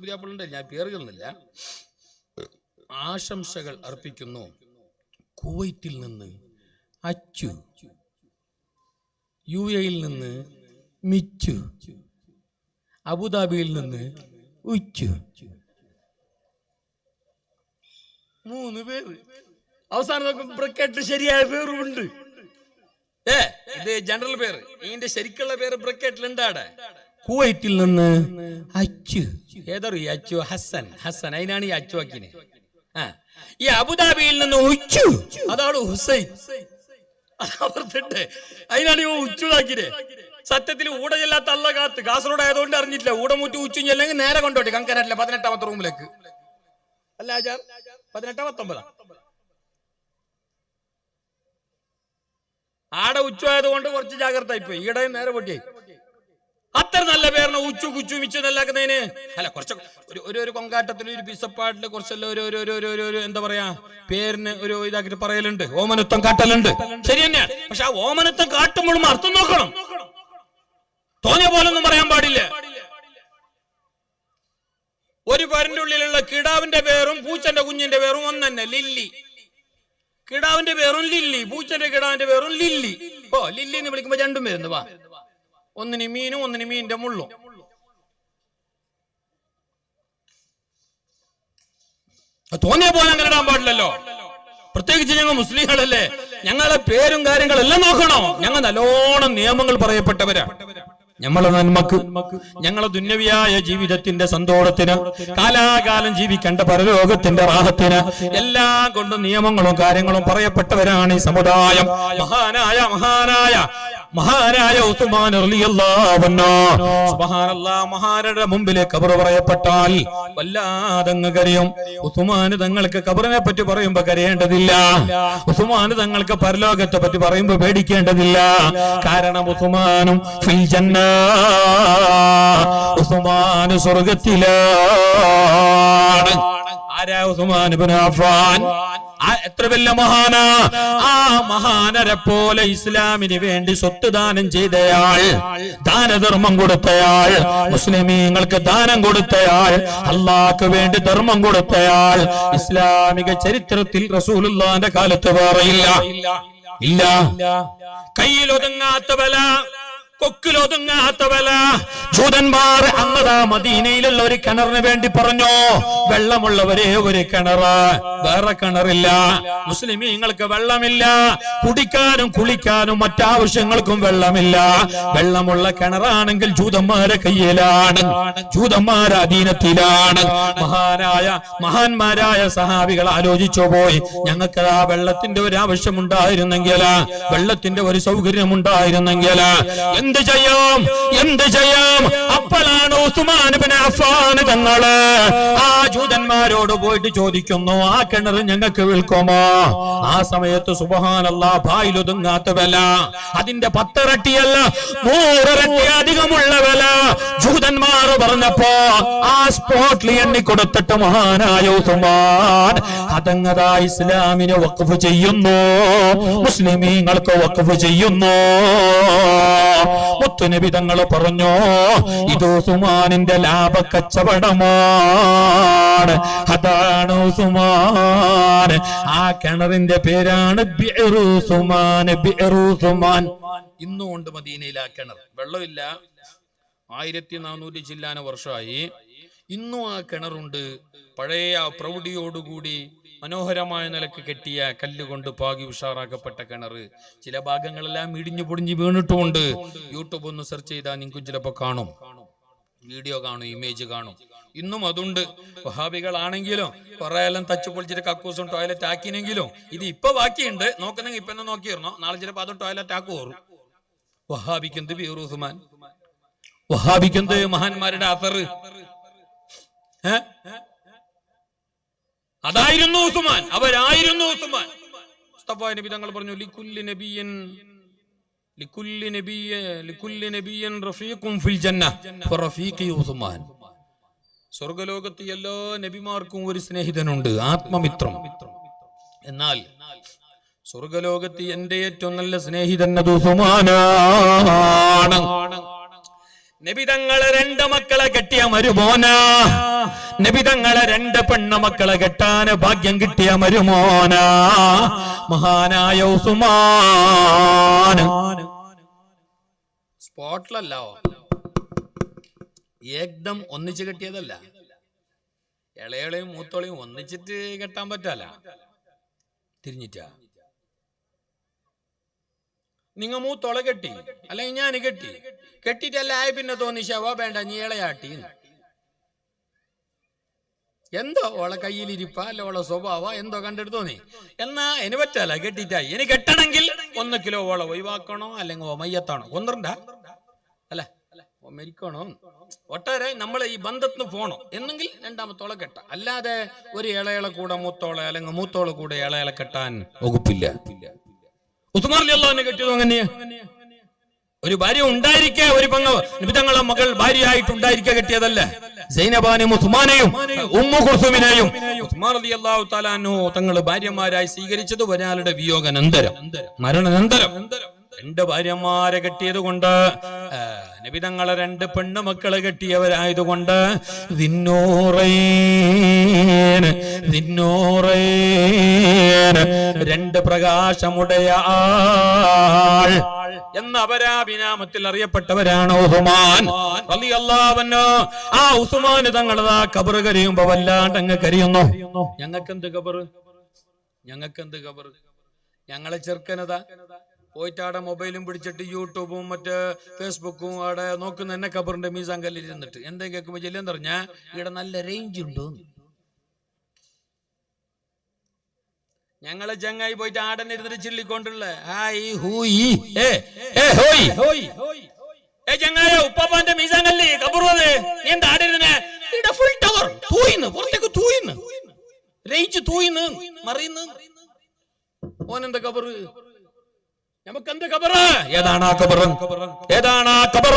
പുതിയാപ്പിളുണ്ട്, ഞാൻ പേര് ചൊല്ലുന്നില്ല. ആശംസകൾ അർപ്പിക്കുന്നു. കുവൈറ്റിൽ നിന്ന് അച്ചു, UAE നിന്ന് മിച്ചു, അബുദാബിയിൽ നിന്ന് ഉച്ചു. 3 പേര്. അവസാനം നോക്കുമ്പോ ബ്രക്കറ്റ് ശരിയായ പേരുമുണ്ട്. ഇത് ജനറൽ പേര്. ഇതിന്റെ ശരിക്കുള്ള പേര് ബ്രക്കറ്റിലുണ്ട്. അവിടെ കുവൈറ്റിൽ നിന്ന് അച്ചു. ഏതൊരു അച്ചു? ഹസൻ. അതിനാണ് ഈ അച്ചു ആക്കിനെ. ഈ അബുദാബിയിൽ നിന്ന് ഉച്ചു, അതാണ് ഹുസൈൻ. അതിനാണ് ഈ ഉച്ചുതാക്കിനെ. സത്യത്തിൽ ഊട ചെല്ലാത്ത അല്ല കാത്ത്. കാസർഗോഡ് ആയതുകൊണ്ട് അറിഞ്ഞിട്ടില്ല. ഊടമുറ്റി ഉച്ചു ചെല്ലെങ്കിൽ നേരെ കൊണ്ടോട്ടെ കങ്കനാട്ടിലെ 18ാമത്തെ റൂമിലേക്ക്. അല്ല 18 19 ആടെ ഉച്ചയായതുകൊണ്ട് കുറച്ച് ജാഗ്രത ഇപ്പൊ ഈടെ നേരെ പൊട്ടിയായി. അത്ര നല്ല പേരിന് ഉച്ചു കുച്ചു മിച്ചു നല്ലാക്കുന്നതിന് അല്ല, കുറച്ച് ഒരു കൊങ്കാട്ടത്തിൽ ഒരു പിസപ്പാട്ടില് കുറച്ചെല്ലാം ഒരു എന്താ പറയാ പേരിന് ഒരു ഇതാക്കിട്ട് പറയലുണ്ട്, ഓമനത്വം കാട്ടലുണ്ട്. ശരി തന്നെയാണ്. പക്ഷെ ആ ഓമനത്വം കാട്ടുമ്പോഴും അർത്ഥം നോക്കണം. തോന്നിയ പോലൊന്നും പറയാൻ പാടില്ല. ഒരു പേരിന്റെ ഉള്ളിലുള്ള കിടാവിന്റെ പേരും പൂച്ചന്റെ കുഞ്ഞിന്റെ പേരും ഒന്ന് തന്നെ, ലില്ലി. കിടാവിന്റെ പേരും ലില്ലി, പൂച്ചന്റെ കിടാവിന്റെ പേരും ലില്ലി. ഓ ലില്ലി എന്ന് വിളിക്കുമ്പോ 2 പേരുന്നു. വാ, ഒന്നിന് മീനും ഒന്നിന് മീനിന്റെ മുള്ളും. തോന്നിയ പോലെ അങ്ങനെ ഇടാൻ പാടില്ലല്ലോ. പ്രത്യേകിച്ച് ഞങ്ങൾ മുസ്ലിങ്ങളല്ലേ, ഞങ്ങളെ പേരും കാര്യങ്ങളെല്ലാം നോക്കണം. ഞങ്ങൾ നല്ലോണം നിയമങ്ങൾ പറയപ്പെട്ടവരാ. ഞമ്മളെ നന്മക്ക്, ഞങ്ങളെ ദുന്യവിയായ ജീവിതത്തിന്റെ സന്തോഷത്തിന്, കാലാകാലം ജീവിക്കേണ്ട പരലോകത്തിന്റെ റാഹത്തിന് എല്ലാം കൊണ്ട് നിയമങ്ങളും കാര്യങ്ങളും പറയപ്പെട്ടവരാണ് ഈ സമുദായം. മഹാനായ ഉസ്മാൻ റളിയല്ലാഹു അൻഹു, സുബ്ഹാനല്ലാഹ്, മഹാരുടെ മുമ്പിലെ ഖബർ പറയപ്പെട്ടാൽ വല്ലാതങ്ങ് കരയും. ഉസ്മാൻ തങ്ങൾക്ക് ഖബറിനെ പറ്റി പറയുമ്പോ കരയേണ്ടതില്ല. ഉസ്മാൻ തങ്ങൾക്ക് പരലോകത്തെ പറ്റി പറയുമ്പോ പേടിക്കേണ്ടതില്ല. കാരണം ഉസ്മാനും ഫിൽ ജന്ന, ഉസ്മാൻ സ്വർഗ്ഗത്തിലാണ്. ആരാ ഉസ്മാൻ ഇബ്നു അഫ്ഫാൻ? എത്ര വലിയ മഹാനാ! ആ മഹാനരെ പോലെ ഇസ്ലാമിന് വേണ്ടി സ്വത്ത് ദാനം ചെയ്തയാൾ, ദാനധർമ്മം കൊടുത്തയാൾ, മുസ്ലിമീങ്ങൾക്ക് ദാനം കൊടുത്തയാൾ, അള്ളാഹ്ക്ക് വേണ്ടി ധർമ്മം കൊടുത്തയാൾ ഇസ്ലാമിക ചരിത്രത്തിൽ റസൂലുള്ളാഹിന്റെ കാലത്ത് വേറെയില്ല. ഇല്ല. കയ്യിലൊതുങ്ങാത്ത ബല, കൊക്കിലൊതുങ്ങാത്ത ബല. ജൂതന്മാർ അന്നതാ മദീനയിലുള്ള ഒരു കിണറിന് വേണ്ടി പറഞ്ഞു, വെള്ളമുള്ളവരെ ഒരു കിണറ്, വേറെ കിണറില്ല. മുസ്ലിമീങ്ങൾക്ക് വെള്ളമില്ല, കുടിക്കാനും കുളിക്കാനും മറ്റാവശ്യങ്ങൾക്കും വെള്ളമില്ല. വെള്ളമുള്ള കിണറാണെങ്കിൽ ജൂതന്മാരെ കയ്യിലാണ്, ജൂതന്മാരെ അധീനത്തിലാണ്. മഹാന്മാരായ സഹാബികൾ ആലോചിച്ചു പോയി, ഞങ്ങൾക്ക് ആ വെള്ളത്തിന്റെ ഒരു ആവശ്യമുണ്ടായിരുന്നെങ്കിൽ, വെള്ളത്തിന്റെ ഒരു സൗകര്യം ഉണ്ടായിരുന്നെങ്കിൽ എന്ത് ചെയ്യും? അപ്പോഴാണ് ഉസ്മാൻ ഇബ്നു അഫ്ഫാൻ തങ്ങള് ആ ജൂതന്മാരോട് പോയിട്ട് ചോദിക്കുന്നു, ആ കിണർ ഞങ്ങൾക്ക് വിൽക്കുമോ? ആ സമയത്ത് സുബ്ഹാനല്ലാഹ്, ഭായിലൊതുങ്ങാത്ത വില, അതിന്റെ 10 ഇരട്ടിയല്ല 100 ഇരട്ടി അധികമുള്ള വില ജൂതന്മാർ പറഞ്ഞപ്പോ ആ സ്പോട്ടിൽ എണ്ണിക്കൊടുത്തിട്ട് മഹാനായ ഉസ്മാൻ അതങ്ങതാ ഇസ്ലാമിനെ വഖഫ് ചെയ്യുന്നു, മുസ്ലിമീങ്ങൾക്ക് വഖഫ് ചെയ്യുന്നു. മുത്തുനബി തങ്ങൾ പറഞ്ഞു, ഇത് ഉസ്മാനിന്റെ ലാഭക്കച്ചവടമാണ്. അതാണ് ഉസ്മാൻ. ആ കിണറിന്റെ പേരാണ് ബിഅ്റു ഉസ്മാൻ. ബിഅ്റു ഉസ്മാൻ. ഇന്നും ഉണ്ട് മദീനയിൽ ആ കിണർ. വെള്ളമില്ല, 1400 ചില്ലാന വർഷമായി. ഇന്നും ആ കിണറുണ്ട്. പഴയ പ്രൗഢിയോടുകൂടി മനോഹരമായ നിലക്ക് കെട്ടിയ കല്ലുകൊണ്ട് പാകി ഉഷാറാക്കപ്പെട്ട കിണർ. ചില ഭാഗങ്ങളെല്ലാം ഇടിഞ്ഞു പൊടിഞ്ഞു വീണിട്ടുമുണ്ട്. യൂട്യൂബ് ഒന്ന് സെർച്ച് ചെയ്താൽ നിങ്ങൾക്ക് ചിലപ്പോൾ കാണും, വീഡിയോ കാണും, ഇമേജ് കാണും. ഇന്നും അതുണ്ട്. വഹാബികളാണെങ്കിലും കുറെ എല്ലാം തച്ചു പൊളിച്ചിട്ട് കക്കൂസും ടോയ്ലറ്റ് ആക്കിനെങ്കിലും ഇത് ഇപ്പൊ ബാക്കിയുണ്ട്. നോക്കുന്നെങ്കിൽ ഇപ്പൊ തന്നെ നോക്കിയിരുന്നോ, നാളെ ചിലപ്പോൾ അതും ടോയ്ലറ്റ് ആക്കുവോറും. വഹാബിക്കുന്നത് ബിഅ്റു ഉസ്മാൻ, വഹാബിക്കുന്നത് മഹാന്മാരുടെ അസറ്. അതായിരുന്നു ഉസ്മാൻ, അവരായിരുന്നു ഉസ്മാൻ. മുസ്തഫ നബി തങ്ങൾ പറഞ്ഞു, ലികുല്ലി നബിയ്യൻ റഫീഖുൻ ഫിൽ ജന്ന ഫറഫീഖി ഉസ്മാൻ. സ്വർഗ്ഗലോകത്ത് എല്ലാ നബിമാർക്കും ഒരു സ്നേഹിതനുണ്ട്, ആത്മമിത്രം. എന്നാൽ സ്വർഗ്ഗലോകത്ത് എന്റെ ഏറ്റവും നല്ല സ്നേഹിതൻ ഉസ്മാനാണ്. നബി തങ്ങളെ 2 മക്കളെ കെട്ടിയ മരുമോന, നബി തങ്ങളെ 2 പെണ്ണുമക്കളെ കെട്ടാൻ ഭാഗ്യം കിട്ടിയ മരുമോന മഹാനായ ഉസ്മാൻ. സ്പോട്ടിലല്ലോ, ഏകദം ഒന്നിച്ച് കെട്ടിയതല്ല. ഇളയോളെയും മൂത്തോളെയും ഒന്നിച്ചിട്ട് കെട്ടാൻ പറ്റാല, തിരിഞ്ഞിട്ടാ. നിങ്ങ മൂത്തോളെ കെട്ടി, അല്ലെങ്കിൽ ഞാൻ കെട്ടിട്ടല്ല ആയി, പിന്നെ തോന്നി ശവ വേണ്ട നീ ഇളയാട്ടി. എന്തോ ഓളെ കയ്യിലിരിപ്പ അല്ല ഓളെ സ്വഭാവ എന്തോ കണ്ടിട്ട് തോന്നി. എന്നാ എനി പറ്റാല, കെട്ടിട്ടായി. ഇനി കെട്ടണമെങ്കിൽ 1 കിലോ ഓളെ ഒഴിവാക്കണോ, അല്ലെങ്കിൽ മയ്യത്താണോ, കൊന്നണ്ട അല്ല മരിക്കണോ. ഒട്ടാരെ നമ്മൾ ഈ ബന്ധത്തിന് പോണോ എന്നെങ്കിൽ 2ാമത്തോളെ കെട്ട. അല്ലാതെ ഒരു ഇളയളെ കൂടെ മൂത്തോളെ അല്ലെങ്കിൽ മൂത്തോളെ കൂടെ ഇളയളെ കെട്ടാൻ വകുപ്പില്ല. ഉസ്മാൻ റളിയല്ലാഹു കെട്ടിയതോ അങ്ങനെയാ. ഒരു ഭാര്യ ഉണ്ടായിരിക്കെ, ഒരു നബി തങ്ങളുടെ മകൾ ഭാര്യയായിട്ടുണ്ടായിരിക്കെ കെട്ടിയതല്ല. സൈനബാനും ഉസ്മാനെയും ഉമ്മു കുൽസുമിനെയും ഉസ്മാൻ റളിയല്ലാഹു തആല അൻഹു തങ്ങൾ ഭാര്യമാരായി സ്വീകരിച്ചത് ഒരാളുടെ വിയോഗാനന്തരം, മരണാനന്തരം. 2 ഭാര്യമാരെ കെട്ടിയത് കൊണ്ട്, നബി തങ്ങളെ 2 പെണ്ണുമക്കളെ കെട്ടിയവരായതുകൊണ്ട് ദിന്നൂറൈൻ 2 പ്രകാശമുടയ ആൾ എന്ന അപരാഭിനാമത്തിൽ അറിയപ്പെട്ടവരാണ് ഉസ്മാൻ റളിയല്ലാഹു അൻഹു. ആ ഉസ്മാൻ തങ്ങളതാ ഖബർ കരിയുമ്പോ വല്ലാണ്ട് അങ്ങ് കരിയുന്നു. ഞങ്ങൾക്കെന്ത് ഖബർ? ഞങ്ങളെ ചെറുക്കനതാ പോയിട്ടാടെ മൊബൈലും പിടിച്ചിട്ട് യൂട്യൂബും മറ്റേ ഫേസ്ബുക്കും അവിടെ നോക്കുന്ന എന്നെ ഖബറിന്റെ മീസാൻ കല്ലിൽ ഇരുന്നിട്ട് എന്താ കേൾക്കുമ്പോ ചെല്ലാൻ പറഞ്ഞാ ഇവിടെ നല്ല റേഞ്ച് ഉണ്ടോ. ഞങ്ങളെ ചങ്ങായി പോയിട്ട് ആടന്നെ ഇരുന്നിട്ട് ചില്ലിക്കൊണ്ടുള്ള ചങ്ങായ ഉപ്പാപ്പാന്റെ മീസാൻ കല്ലി ഖബർ വന്ന് നീ എന്താ ആടിരുന്നെ? ഇവിടെ ഫുൾ ടവർ തൂയിന്ന് പുറത്തേക്ക് തൂയിന്ന് റേഞ്ച് തൂയിന്ന് മറിയുന്നു. ഓനെന്താ ഖബർ? നമുക്കെന്ത് ഖബർ? ഏതാണ് ആ ഖബർ?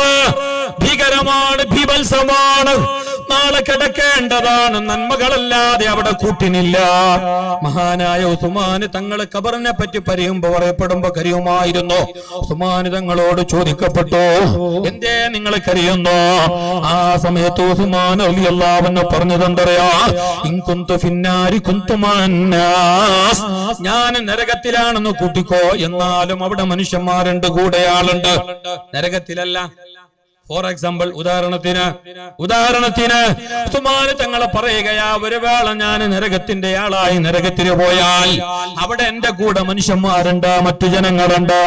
ഭീകരമാണ്, ഭീഭത്സമാണ്. നാളെ കിടക്കേണ്ടതാണ്. നന്മകളല്ലാതെ അവിടെ കൂട്ടിനില്ല. മഹാനായ ഉസ്മാന് തങ്ങൾ ഖബറിനെ പറ്റി പറയപ്പെടുമ്പോ കരയുമായിരുന്നു. ഉസ്മാന് തങ്ങളോട് ചോദിക്കപ്പെട്ടു, എന്തേ നിങ്ങൾ കരയുന്നു? ആ സമയത്ത് ഉസ്മാൻ റളിയല്ലാഹു അൻഹു പറഞ്ഞതെന്തറിയാ? ഇൻ കുന്തു ഫിന്നാരി കുന്തു മഅന്നാസ്. ഞാൻ നരകത്തിലാണെന്ന് കൂട്ടിക്കോ, എന്നാലും അവിടെ മനുഷ്യന്മാരുണ്ട്, കൂടെ ആളുണ്ട്. നരകത്തിലല്ല. ഫോർ എക്സാമ്പിൾ, ഉദാഹരണത്തിന് ഉസ്മാൻ തങ്ങളെ പറയുകയാ, ഒരു വേള ഞാൻ നരകത്തിന്റെ ആളായി നരകത്തിന് പോയാൽ അവിടെ എന്റെ കൂടെ മനുഷ്യന്മാരുണ്ട്, മറ്റു ജനങ്ങളുണ്ട്.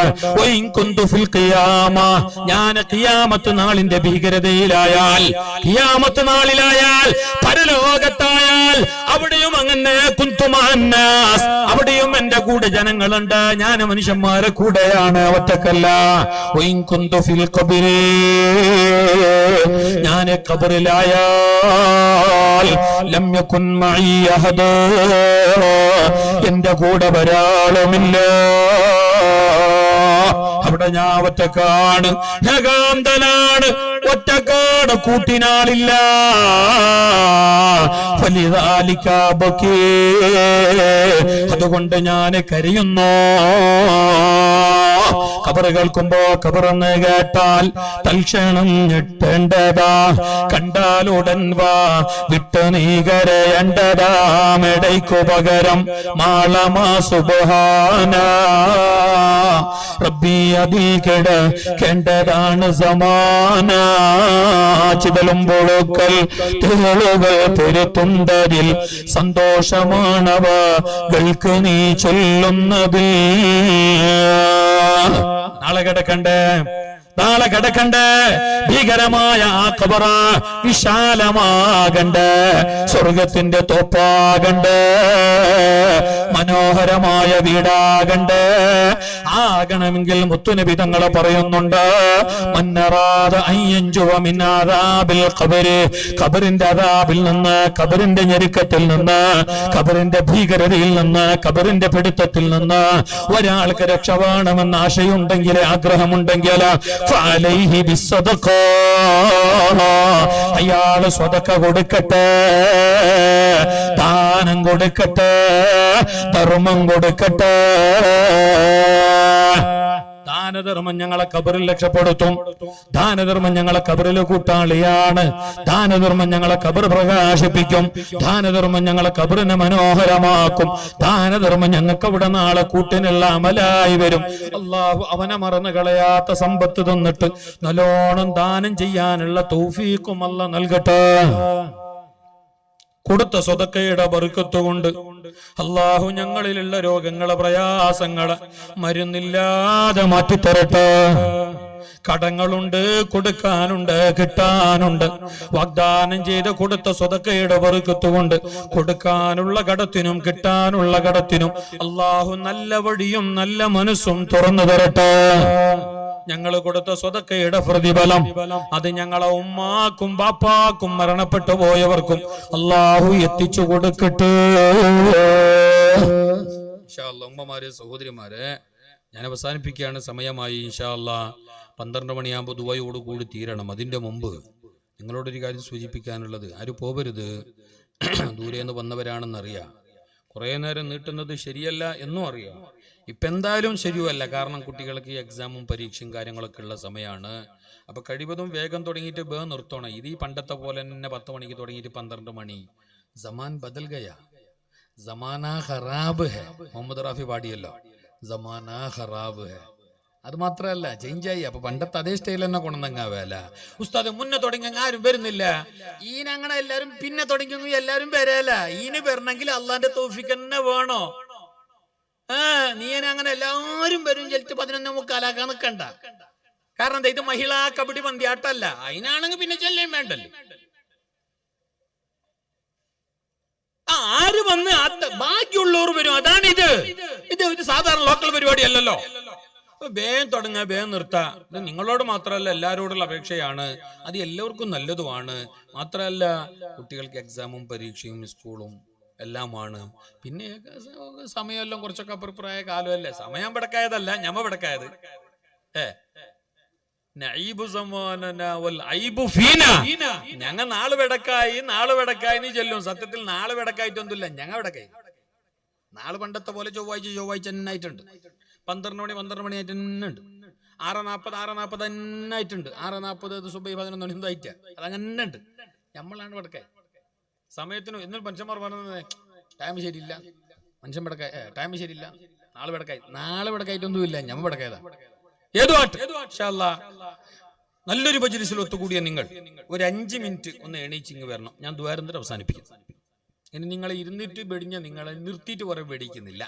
ഞാൻ ഖിയാമത്ത് നാളിന്റെ ഭീകരതയിലായാൽ, ഖിയാമത്ത് നാളിലായാൽ, പരലോകത്തായാൽ അവിടെയും അങ്ങനെ കുന്തുമാന്നാസ്, അവിടെയും എന്റെ കൂടെ ജനങ്ങളുണ്ട്. ഞാൻ മനുഷ്യന്മാരെ കൂടെയാണ്, ഒറ്റക്കല്ല. ഞാൻ ഖബറിലായാൽ ലം യകുൻ മഈ അഹദ, എന്റെ കൂടെ ഒരാളുമില്ല. അവിടെ ഞാൻ ഒറ്റക്കാണ്, ഏകാന്തനാണ്, ഒറ്റക്കാട്, കൂട്ടിനാളില്ല. അതുകൊണ്ട് ഞാൻ കരയുന്നു. ഖബർ കേൾക്കുമ്പോ, ഖബറെന്ന് കേട്ടാൽ തൽക്ഷണം ഞെട്ടേണ്ടതാ. കണ്ടാലുടൻ വാ വിട്ട് നീ കരയേണ്ടതാ. മെടയ്ക്കു പകരം മാളമാ സുബ്ഹാന റബ്ബി, അതിൽ കിടക്കേണ്ടതാണ് സമാന. ചിതലും പൊളുക്കൽ തേളുകൾ പെരുത്തുണ്ടതിൽ സന്തോഷമാണവകൾക്ക് നീ ചൊല്ലുന്നത്. നാളെ കിടക്കണ്ടേ ഭീകരമായ ആ ഖബറ വിശാലമാകണ്ടേ, സ്വർഗത്തിന്റെ തോപ്പാകണ്ടേ, മനോഹരമായ വീടാകണ്ടേ. ആകണമെങ്കിൽ മുത്തുനബി തങ്ങൾ പറയുന്നുണ്ട്, മന്നറാദ അയ്യഞ്ചുവ മിൻ അദാബിൽ ഖബരി, ഖബറിന്റെ അദാബിൽ നിന്ന്, ഖബറിന്റെ ഞെരുക്കത്തിൽ നിന്ന്, ഖബറിന്റെ ഭീകരതയിൽ നിന്ന്, ഖബറിന്റെ പിടുത്തത്തിൽ നിന്ന് ഒരാൾക്ക് രക്ഷ വേണമെന്ന് ആശയുണ്ടെങ്കിൽ, ആഗ്രഹമുണ്ടെങ്കിൽ ഫഅലൈഹി ബിസ്സദഖ, അയാൾ സ്വതക്ക കൊടുക്കട്ടെ, ദാനം കൊടുക്കട്ടെ, ധർമ്മം കൊടുക്കട്ടെ. ദാനധർമ്മം ഞങ്ങളെ ഖബറിൽ രക്ഷപ്പെടുത്തും. ദാനധർമ്മം ഞങ്ങളെ ഖബറിൽ കൂട്ടാളിയാണ്. ദാനധർമ്മം ഞങ്ങളെ ഖബർ പ്രകാശിപ്പിക്കും. ദാനധർമ്മം ഞങ്ങളെ ഖബറിനെ മനോഹരമാക്കും. ദാനധർമ്മം ഞങ്ങൾക്ക് അവിടെ നാളെ കൂട്ടിനുള്ള അമലായി വരും. അള്ളാഹു അവനെ മറന്നു കളയാത്ത സമ്പത്ത് തന്നിട്ട് നല്ലോണം ദാനം ചെയ്യാനുള്ള തൗഫീഖും അല്ലാഹ് നൽകട്ടെ. കൊടുത്ത സ്വതക്കയുടെ ബർക്കത്ത് കൊണ്ട് അള്ളാഹു ഞങ്ങളിലുള്ള രോഗങ്ങളെ, പ്രയാസങ്ങളെ മരുന്നില്ലാതെ മാറ്റിത്തരട്ടെ. കടങ്ങളുണ്ട്, കൊടുക്കാനുണ്ട്, കിട്ടാനുണ്ട്. വാഗ്ദാനം ചെയ്ത് കൊടുത്ത സ്വതക്കയുടെ ബർക്കത്ത് കൊണ്ട് കൊടുക്കാനുള്ള കടത്തിനും കിട്ടാനുള്ള കടത്തിനും അള്ളാഹു നല്ല വഴിയും നല്ല മനസ്സും തുറന്നു തരട്ടെ. ഞങ്ങൾ കൊടുത്ത സ്വതക്കയുടെ പ്രതിഫലം അത് ഞങ്ങളെ ഉമ്മാക്കും ബാപ്പാക്കും മരണപ്പെട്ടു പോയവർക്കും അള്ളാഹു എത്തിച്ചു കൊടുക്കട്ടെ. ഇൻഷാ അല്ലാഹ് ഉമ്മമാരെ, സഹോദരിമാരെ, ഞാൻ അവസാനിപ്പിക്കുകയാണ്. സമയമായി. ഇൻഷാ അല്ലാഹ് 12 മണിയാകുമ്പോൾ ദുആയോടുകൂടി തീരണം. അതിന്റെ മുമ്പ് നിങ്ങളോടൊരു കാര്യം സൂചിപ്പിക്കാനുള്ളത്, ആരും പോകരുത്. ദൂരെ നിന്ന് വന്നവരാണെന്നറിയാം. കുറേ നേരം നീട്ടുന്നത് ശരിയല്ല എന്നും അറിയാം. ഇപ്പം എന്തായാലും ശരിയല്ല, കാരണം കുട്ടികൾക്ക് എക്സാമും പരീക്ഷയും കാര്യങ്ങളൊക്കെ ഉള്ള സമയമാണ്. അപ്പോൾ കഴിവതും വേഗം തുടങ്ങിയിട്ട് നിർത്തണം. ഇത് ഈ പണ്ടത്തെ പോലെ തന്നെ 10 മണിക്ക് തുടങ്ങിയിട്ട് 12 മണി. സമാൻ ബദൽ ഗയാ, സമാനാ ഖറാബ് ഹെ. മുഹമ്മദ് റാഫി പാടിയല്ലോ, സമാനാ ഖറാബ് ഹെ. അത് മാത്രമല്ല, ചേഞ്ചായി. അപ്പൊ പണ്ടത്തെ അതേ സ്റ്റൈൽ തന്നെ കൊണ്ടുവന്നങ്ങാവല്ല. ഉസ്താദ് മുന്നേ തുടങ്ങി ആരും വരുന്നില്ല, ഈനങ്ങനെ എല്ലാരും പിന്നെ തുടങ്ങി എല്ലാരും വരല്ല. ഈന് വരണമെങ്കിൽ അള്ളാന്റെ തൗഫീഖ് തന്നെ വേണോ? നീ അങ്ങനെ എല്ലാരും വരും ചെലിട്ട് 11:45 നിൽക്കണ്ട. കാരണം ഇത് മഹിളാ കബഡി പന്തിയാട്ടല്ല, അതിനാണെങ്കിൽ പിന്നെ ചെല്ലേം വേണ്ടല്ലോ. ആര് വന്ന് ബാക്കിയുള്ളവർ വരും, അതാണ് ഇത് ഒരു സാധാരണ ലോക്കൽ പരിപാടി അല്ലല്ലോ. വേഗം തുടങ്ങുക, വേഗം നിർത്താ. ഇത് നിങ്ങളോട് മാത്രമല്ല എല്ലാവരോടുള്ള അപേക്ഷയാണ്. അത് എല്ലാവർക്കും നല്ലതുമാണ്. മാത്രമല്ല കുട്ടികൾക്ക് എക്സാമും പരീക്ഷയും സ്കൂളും എല്ലാമാണ്. പിന്നെ സമയമെല്ലാം കുറച്ചൊക്കെ അഭിപ്രായ കാലമല്ലേ. സമയം പിടക്കായതല്ല, ഞമ്മ പിടക്കായത്. ഞങ്ങ നാള് വെടക്കായി ചെല്ലും. സത്യത്തിൽ നാള് വെടക്കായിട്ടൊന്നുമില്ല, ഞങ്ങ വെടക്കായി. നാള് പണ്ടത്തെ പോലെ ചൊവ്വാഴ്ച തന്നെ ആയിട്ടുണ്ട്. 12 മണി ആയിട്ട് തന്നെ ഉണ്ട്. 6:40 തന്നെ ആയിട്ടുണ്ട്. 6:40 സുബൈ 11 മണി ആയിട്ട് അതങ്ങനെ ഉണ്ട്. നമ്മളാണ് വെടക്കായി. സമയത്തിന് എന്നൊരു മനുഷ്യന്മാർ പറഞ്ഞത് ടൈം ശരിയില്ല, മനുഷ്യൻ വെടക്കായി, ടൈം ശരിയില്ല, നാളെ വെടക്കായിട്ടൊന്നുമില്ല, ഞമ്മ വെടക്കായതാ. നല്ലൊരു മജ്‌ലിസിൽ ഒത്തുകൂടിയ നിങ്ങൾ ഒരു 5 മിനിറ്റ് ഒന്ന് എണീച്ചിങ് വരണം. ഞാൻ ദ്വാരന്തരം അവസാനിപ്പിക്കും. ഇനി നിങ്ങളെ ഇരുന്നിട്ട് വെടിഞ്ഞ നിങ്ങളെ നിർത്തിയിട്ട് കുറെ വെടിക്കുന്നില്ല,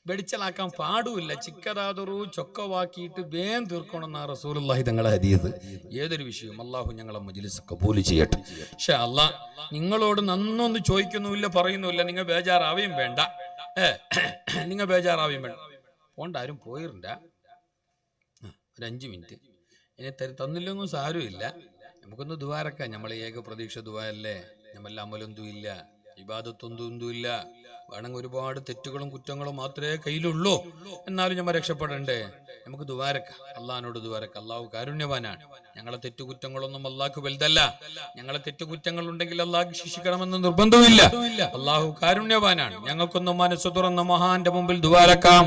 വെടിച്ചലാക്കാൻ പാടുമില്ല. ചിക്കതാതൊരു ചൊക്കവാക്കിയിട്ട് വേഗം തീർക്കണമെന്നാ റസൂലുള്ളാഹി തങ്ങളെ ഹദീസ്. ഏതൊരു വിഷയവും അള്ളാഹു ഞങ്ങളെ മജ്‌ലിസ് കബൂൽ ചെയ്യട്ടെ. പക്ഷെ അള്ളാഹ് നിങ്ങളോട് നന്നൊന്നും ചോദിക്കുന്നുമില്ല, പറയുന്നുമില്ല. നിങ്ങൾ ബേജാറാവുകയും വേണ്ട, പോണ്ട. ആരും പോയിരണ്ട. ഒരു 5 മിനിറ്റ് ഇനി തന്നില്ലെന്നും സാരമില്ല. നമുക്കൊന്ന് ദുആരക്കാം. നമ്മളെ ഏക പ്രതീക്ഷ ദുആയല്ലേ. നമ്മളെ അമലൊന്നും ഇല്ല, ഇബാദത്തൊന്നും ഇല്ല. വേണമെങ്കിൽ ഒരുപാട് തെറ്റുകളും കുറ്റങ്ങളും മാത്രമേ കയ്യിലുള്ളൂ. എന്നാലും നമ്മൾ രക്ഷപ്പെടണ്ടേ? നമുക്ക് ദുആരക്കാം, അള്ളാഹിനോട് ദുആരക്കാം. അള്ളാഹു കാരുണ്യവാനാണ്. ഞങ്ങളെ തെറ്റുകുറ്റങ്ങളൊന്നും അള്ളാഹ്ക്ക് വലുതല്ല. ഞങ്ങളെ തെറ്റുകുറ്റങ്ങൾ ഉണ്ടെങ്കിൽ അള്ളാഹ് ശിക്ഷിക്കണമെന്ന് നിർബന്ധമില്ല. അള്ളാഹു കാരുണ്യവാനാണ്. ഞങ്ങൾക്കൊന്ന് മനസ്സ് തുറന്ന മഹാന്റെ മുമ്പിൽ ദുആരക്കാം.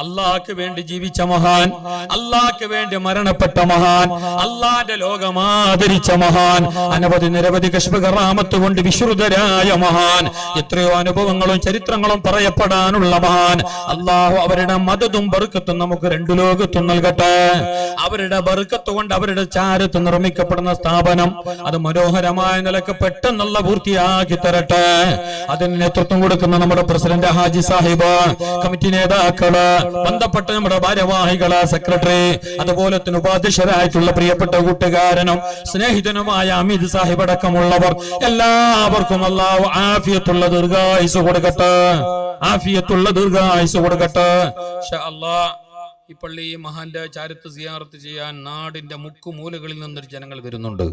അള്ളാഹ്ക്ക് വേണ്ടി ജീവിച്ച മഹാൻ, അള്ളാഹ്ക്ക് വേണ്ടി മരണപ്പെട്ട മഹാൻ, അള്ളാന്റെ ലോകം ആദരിച്ച മഹാൻ, അനവധി നിരവധി കശ്ഫ് കറാമത്ത് കൊണ്ട് വിശ്രുതരായ മഹാൻ, എത്രയോ അനുഭവങ്ങളും ചരിത്രങ്ങളും പറയപ്പെടാനുള്ള മഹാൻ. അള്ളാഹു അവരുടെ മദതും ബർക്കത്തും നമുക്ക് 2 ലോകത്തും നൽകട്ടെ. അവരുടെ ബർക്കത്ത് കൊണ്ട് അവരുടെ ചാരത്ത് നിർമ്മിക്കപ്പെടുന്ന സ്ഥാപനം അത് മനോഹരമായ നിലക്ക് പെട്ടെന്നുള്ള പൂർത്തിയാക്കി തരട്ടെ. അതിന് നേതൃത്വം കൊടുക്കുന്ന നമ്മുടെ പ്രസിഡന്റ് ഹാജി സാഹിബ്, കമ്മിറ്റി നേതാക്കള്, ബന്ധപ്പെട്ട നമ്മുടെ ഭാരവാഹികള്, സെക്രട്ടറി, അതുപോലെ തന്നെ ഉപാധ്യക്ഷരായിട്ടുള്ള പ്രിയപ്പെട്ട കൂട്ടുകാരനും സ്നേഹിതനുമായ അമീദ് സാഹിബ് അടക്കമുള്ളവർ എല്ലാവർക്കും അല്ലാഹു ആഫിയത്തുള്ള ദീർഘായുസ് കൊടുക്കട്ടെ, ആഫിയത്തുള്ള ദീർഘായുസ് കൊടുക്കട്ടെ. ഇൻഷാ അല്ലാഹ് ഈ പള്ളി മഹാന്റെ ചാരിത്ര സിയാറത്ത് ചെയ്യാൻ നാടിന്റെ മുക്കുമൂലകളിൽ നിന്നൊരു ജനങ്ങൾ വരുന്നുണ്ട്.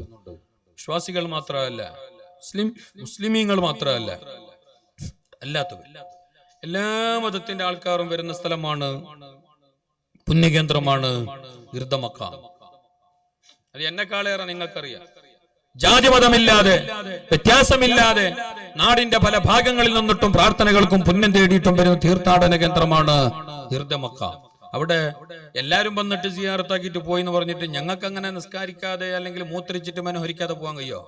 വിശ്വാസികൾ മാത്രമല്ല, മുസ്ലിമീങ്ങൾ മാത്രമല്ല, അല്ലാത്തവർ എല്ലാ മതത്തിന്റെ ആൾക്കാരും വരുന്ന സ്ഥലമാണ്, പുണ്യകേന്ദ്രമാണ് ഇർദമക്ക. അത് എന്നെക്കാളേറെ നിങ്ങൾക്കറിയാം. ജാതിമതമില്ലാതെ വ്യത്യാസമില്ലാതെ നാടിന്റെ പല ഭാഗങ്ങളിൽ നിന്നിട്ടും പ്രാർത്ഥനകൾക്കും പുണ്യം തേടിയിട്ടും വരുന്ന തീർത്ഥാടന കേന്ദ്രമാണ് ഇർദമക്ക. അവിടെ എല്ലാരും വന്നിട്ട് സിയാറത്താക്കിയിട്ട് പോയി എന്ന് പറഞ്ഞിട്ട് ഞങ്ങൾക്ക് അങ്ങനെ നിസ്കാരിക്കാതെ അല്ലെങ്കിൽ മൂത്രിച്ചിട്ട് മനോഹരിക്കാതെ പോകാൻ കഴിയോ?